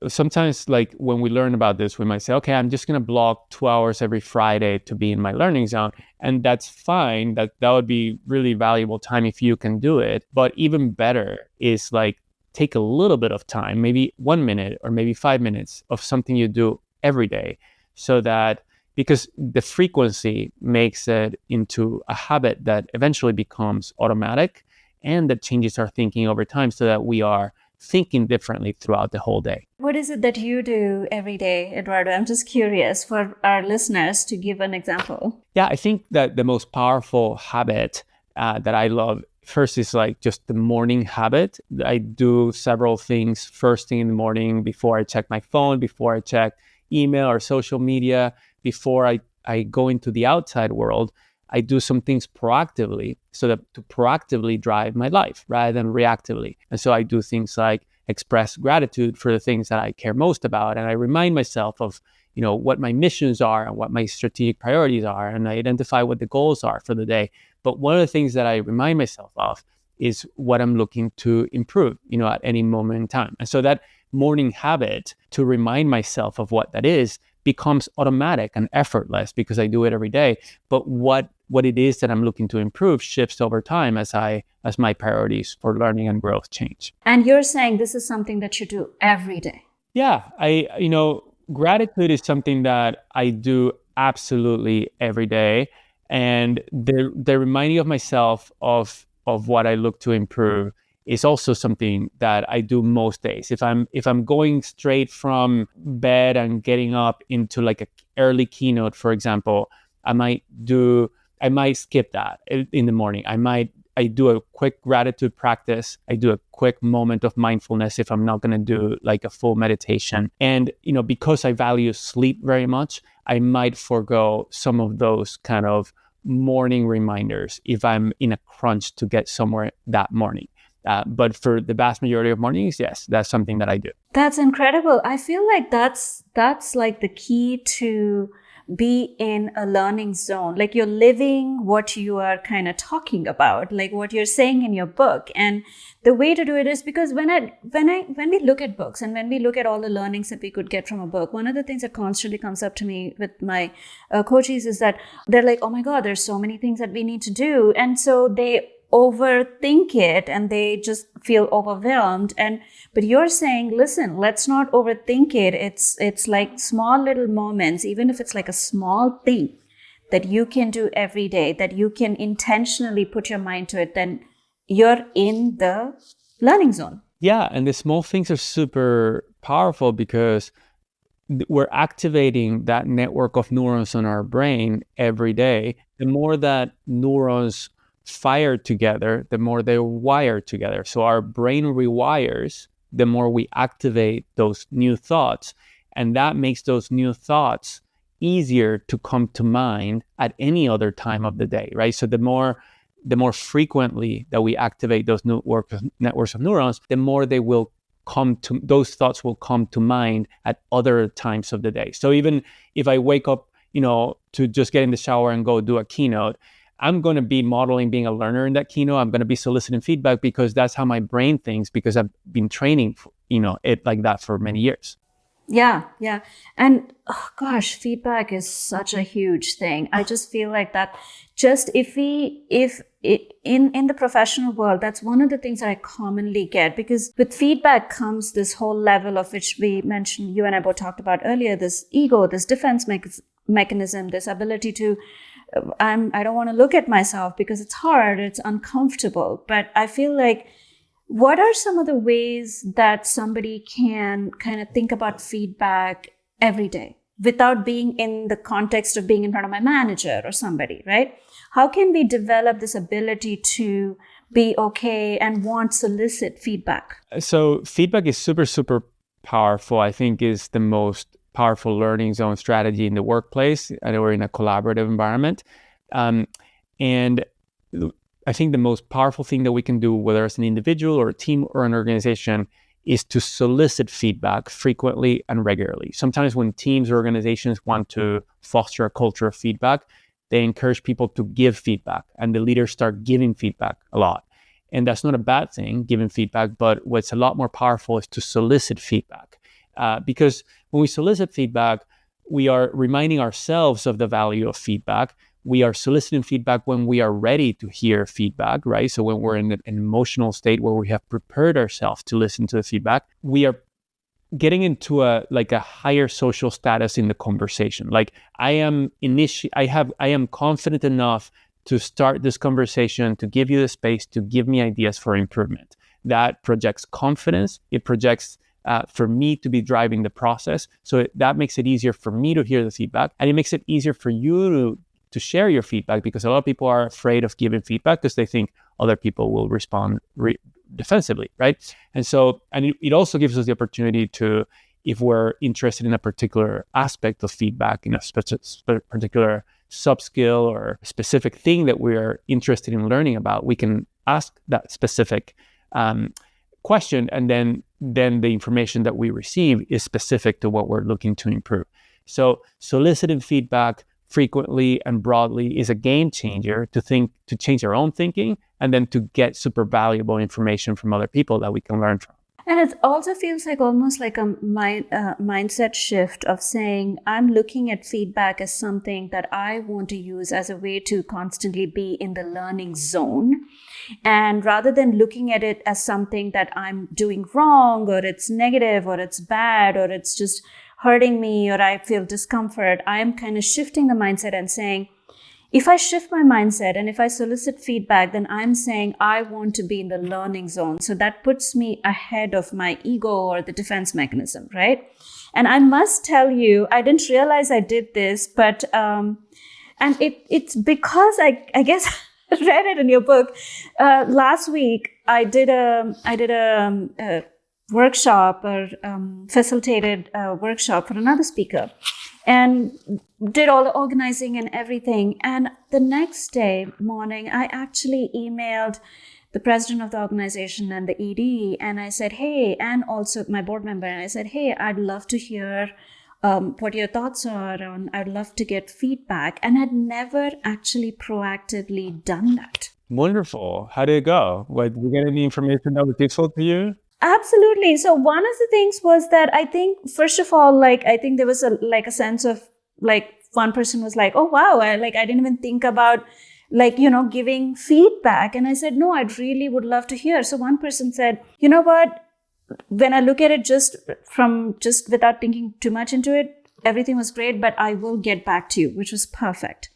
sometimes like when we learn about this, we might say, okay, I'm just going to block 2 hours every Friday to be in my learning zone. And that's fine. That would be really valuable time if you can do it. But even better is like take a little bit of time, maybe 1 minute or maybe 5 minutes of something you do every day, so that because the frequency makes it into a habit that eventually becomes automatic and that changes our thinking over time so that we are thinking differently throughout the whole day. What is it that you do every day, Eduardo? I'm just curious for our listeners to give an example. Yeah, I think that the most powerful habit that I love first is like just the morning habit. I do several things first thing in the morning before I check my phone, before I check email or social media, before I go into the outside world. I do some things proactively so that to proactively drive my life rather than reactively. And so I do things like express gratitude for the things that I care most about. And I remind myself of, what my missions are and what my strategic priorities are. And I identify what the goals are for the day. But one of the things that I remind myself of is what I'm looking to improve, at any moment in time. And so that morning habit to remind myself of what that is becomes automatic and effortless because I do it every day. But what it is that I'm looking to improve shifts over time as my priorities for learning and growth change. And you're saying this is something that you do every day. Yeah, gratitude is something that I do absolutely every day. And the reminding of myself of what I look to improve is also something that I do most days. If I'm going straight from bed and getting up into like an early keynote, for example, I might skip that in the morning. I do a quick gratitude practice. I do a quick moment of mindfulness if I'm not going to do like a full meditation. And, because I value sleep very much, I might forego some of those kind of morning reminders if I'm in a crunch to get somewhere that morning. But for the vast majority of mornings, yes, that's something that I do. That's incredible. I feel like that's like the key to be in a learning zone. Like you're living what you are kind of talking about, like what you're saying in your book. And the way to do it is because when we look at books and when we look at all the learnings that we could get from a book, one of the things that constantly comes up to me with my coaches is that they're like, oh my God, there's so many things that we need to do. And so they overthink it and they just feel overwhelmed. But you're saying, listen, let's not overthink it. It's like small little moments, even if it's like a small thing that you can do every day, that you can intentionally put your mind to it, then you're in the learning zone. Yeah, and the small things are super powerful because we're activating that network of neurons in our brain every day. The more that neurons fire together, the more they wire together. So our brain rewires the more we activate those new thoughts. And that makes those new thoughts easier to come to mind at any other time of the day, right? So the more frequently that we activate those networks of neurons, the more those thoughts will come to mind at other times of the day. So even if I wake up, to just get in the shower and go do a keynote, I'm going to be modeling being a learner in that keynote. I'm going to be soliciting feedback because that's how my brain thinks, because I've been training, it like that for many years. Yeah. And oh gosh, feedback is such a huge thing. I just feel like that just if in the professional world, that's one of the things that I commonly get, because with feedback comes this whole level of which we mentioned, you and I both talked about earlier, this ego, this defense mechanism, this ability to I don't want to look at myself because it's hard, it's uncomfortable. But I feel like, what are some of the ways that somebody can kind of think about feedback every day without being in the context of being in front of my manager or somebody, right? How can we develop this ability to be okay and want solicit feedback? So feedback is super, super powerful. I think is the most powerful learning zone strategy in the workplace, or in a collaborative environment. And I think the most powerful thing that we can do, whether it's an individual or a team or an organization, is to solicit feedback frequently and regularly. Sometimes when teams or organizations want to foster a culture of feedback, they encourage people to give feedback, and the leaders start giving feedback a lot. And that's not a bad thing, giving feedback, but what's a lot more powerful is to solicit feedback. Because when we solicit feedback, we are reminding ourselves of the value of feedback. We are soliciting feedback when we are ready to hear feedback, right? So when we're in an emotional state where we have prepared ourselves to listen to the feedback, we are getting into a higher social status in the conversation. Like I am confident enough to start this conversation, to give you the space to give me ideas for improvement. That projects confidence. It projects for me to be driving the process. So that makes it easier for me to hear the feedback, and it makes it easier for you to share your feedback, because a lot of people are afraid of giving feedback because they think other people will respond defensively, right? And it also gives us the opportunity to, if we're interested in a particular aspect of feedback, in a particular sub-skill or specific thing that we're interested in learning about, we can ask that specific question, and then the information that we receive is specific to what we're looking to improve. So soliciting feedback frequently and broadly is a game changer to change our own thinking, and then to get super valuable information from other people that we can learn from. And it also feels like almost like a mindset shift of saying, I'm looking at feedback as something that I want to use as a way to constantly be in the learning zone. And rather than looking at it as something that I'm doing wrong, or it's negative, or it's bad, or it's just hurting me, or I feel discomfort, I am kind of shifting the mindset and saying, if I shift my mindset and if I solicit feedback, then I'm saying I want to be in the learning zone. So that puts me ahead of my ego or the defense mechanism, right? And I must tell you, I didn't realize I did this, but and it's because I guess I read it in your book. Last week I did a workshop, or facilitated a workshop for another speaker, and did all the organizing and everything. And the next day morning, I actually emailed the president of the organization and the ED, and I said, hey, and also my board member, and I said, hey, I'd love to hear what your thoughts are on, I'd love to get feedback. And I'd never actually proactively done that. Wonderful. How did it go? Did you get any information that was useful to you? Absolutely. So one of the things was that I think, first of all, I think there was a sense of one person was like, oh, wow, I didn't even think about giving feedback. And I said, no, I'd really would love to hear. So one person said, you know what, when I look at it just without thinking too much into it, everything was great, but I will get back to you, which was perfect.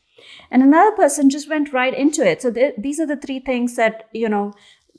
And another person just went right into it. So these are the three things that,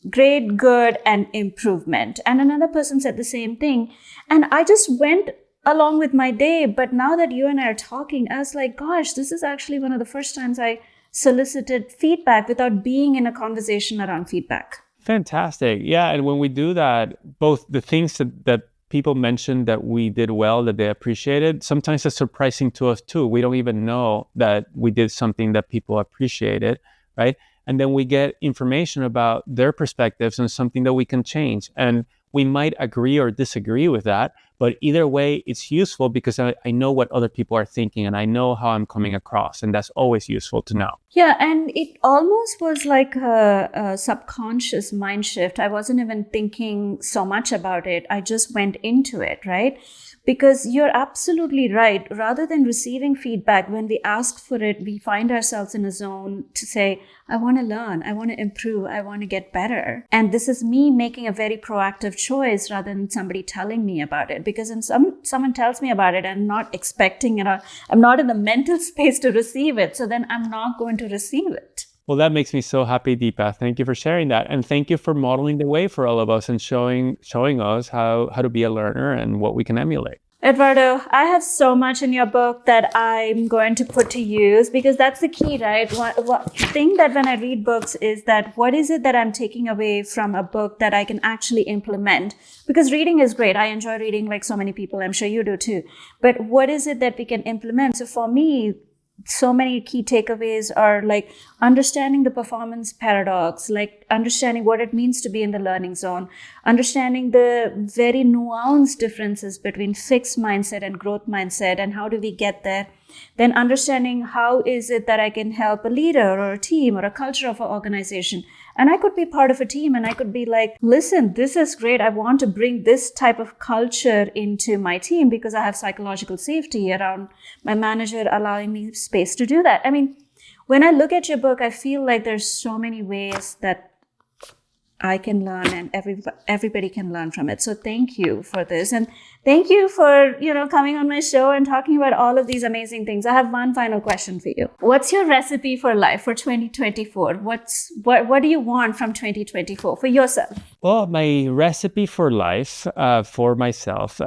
great, good, and improvement. And another person said the same thing. And I just went along with my day. But now that you and I are talking, I was like, gosh, this is actually one of the first times I solicited feedback without being in a conversation around feedback. Fantastic. Yeah. And when we do that, both the things that people mentioned that we did well, that they appreciated, sometimes it's surprising to us too. We don't even know that we did something that people appreciated, right? And then we get information about their perspectives and something that we can change. And we might agree or disagree with that, but either way, it's useful because I know what other people are thinking and I know how I'm coming across. And that's always useful to know. Yeah, and it almost was like a subconscious mind shift. I wasn't even thinking so much about it. I just went into it, right? Because you're absolutely right. Rather than receiving feedback, when we ask for it, we find ourselves in a zone to say, I want to learn, I want to improve, I want to get better. And this is me making a very proactive choice rather than somebody telling me about it. Because when someone tells me about it, I'm not expecting it, I'm not in the mental space to receive it. So then I'm not going to receive it. Well, that makes me so happy, Deepa. Thank you for sharing that. And thank you for modeling the way for all of us and showing us how to be a learner and what we can emulate. Eduardo, I have so much in your book that I'm going to put to use because that's the key, right? What thing that when I read books is that what is it that I'm taking away from a book that I can actually implement? Because reading is great. I enjoy reading like so many people. I'm sure you do too. But what is it that we can implement? So for me, so many key takeaways are like understanding the performance paradox, like understanding what it means to be in the learning zone, understanding the very nuanced differences between fixed mindset and growth mindset and how do we get there, Then understanding how is it that I can help a leader or a team or a culture of an organization. And I could be part of a team and I could be like, listen, this is great. I want to bring this type of culture into my team because I have psychological safety around my manager allowing me space to do that. I mean, when I look at your book, I feel like there's so many ways that I can learn and everybody can learn from it. So thank you for this. And thank you for, coming on my show and talking about all of these amazing things. I have one final question for you. What's your recipe for life for 2024? What do you want from 2024 for yourself? Well, my recipe for life for myself,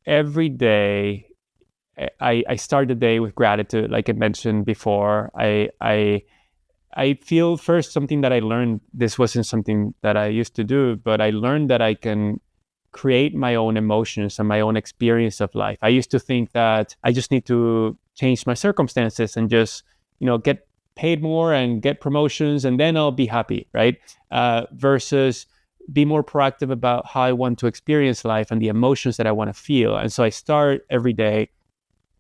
every day I start the day with gratitude. Like I mentioned before, I feel first something that I learned, this wasn't something that I used to do, but I learned that I can create my own emotions and my own experience of life. I used to think that I just need to change my circumstances and just, get paid more and get promotions and then I'll be happy, right? Versus be more proactive about how I want to experience life and the emotions that I want to feel. And so I start every day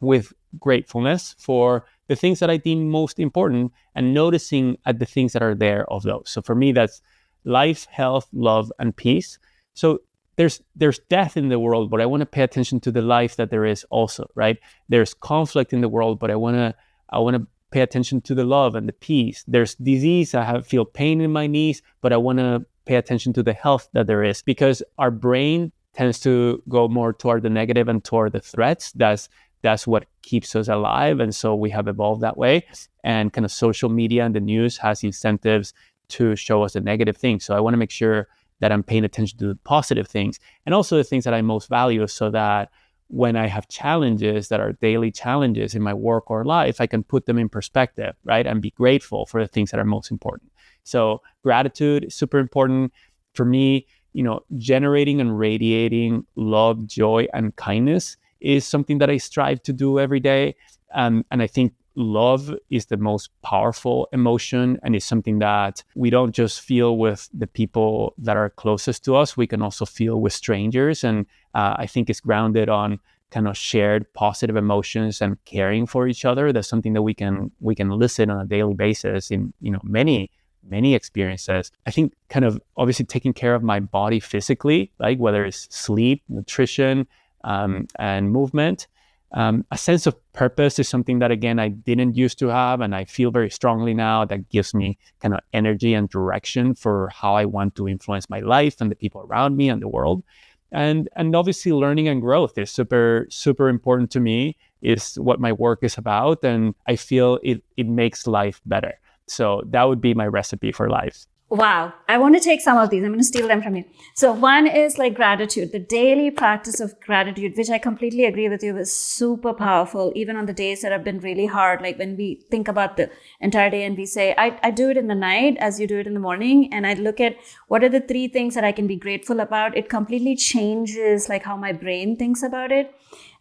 with gratefulness for the things that I deem most important and noticing at the things that are there of those. So for me, that's life, health, love, and peace. So there's death in the world, but I want to pay attention to the life that there is also, right? There's conflict in the world, but I want to pay attention to the love and the peace. There's disease, feel pain in my knees, but I want to pay attention to the health that there is, because our brain tends to go more toward the negative and toward the threats. That's what keeps us alive. And so we have evolved that way. And kind of social media and the news has incentives to show us the negative things. So I want to make sure that I'm paying attention to the positive things and also the things that I most value, so that when I have challenges that are daily challenges in my work or life, I can put them in perspective, right? And be grateful for the things that are most important. So gratitude is super important for me. Generating and radiating love, joy, and kindness is something that I strive to do every day. And I think love is the most powerful emotion, and it's something that we don't just feel with the people that are closest to us. We can also feel with strangers. And I think it's grounded on kind of shared positive emotions and caring for each other. That's something that we can elicit on a daily basis in, many experiences. I think kind of obviously taking care of my body physically, like whether it's sleep, nutrition, and movement. A sense of purpose is something that, again, I didn't used to have, and I feel very strongly now that gives me kind of energy and direction for how I want to influence my life and the people around me and the world. And obviously learning and growth is super, super important to me, is what my work is about. And I feel it makes life better. So that would be my recipe for life. Wow. I want to take some of these. I'm going to steal them from you. So one is like gratitude, the daily practice of gratitude, which I completely agree with you is super powerful, even on the days that have been really hard. Like when we think about the entire day and we say, I do it in the night as you do it in the morning. And I look at what are the 3 things that I can be grateful about. It completely changes like how my brain thinks about it.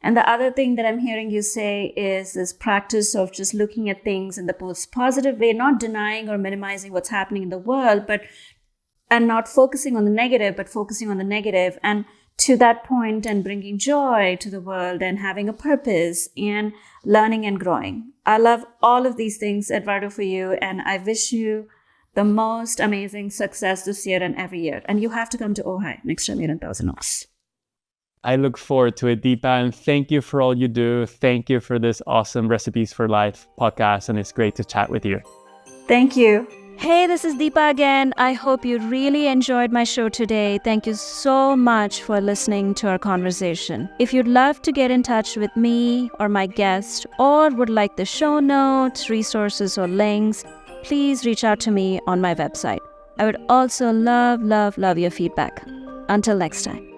And the other thing that I'm hearing you say is this practice of just looking at things in the most positive way, not denying or minimizing what's happening in the world, and not focusing on the negative, but focusing on the negative. And to that point, and bringing joy to the world and having a purpose and learning and growing. I love all of these things, Eduardo, for you. And I wish you the most amazing success this year and every year. And you have to come to Ojai next time you're in Thousand Oaks. I look forward to it, Deepa, and thank you for all you do. Thank you for this awesome Recipes for Life podcast, and it's great to chat with you. Thank you. Hey, this is Deepa again. I hope you really enjoyed my show today. Thank you so much for listening to our conversation. If you'd love to get in touch with me or my guest, or would like the show notes, resources, or links, please reach out to me on my website. I would also love your feedback. Until next time.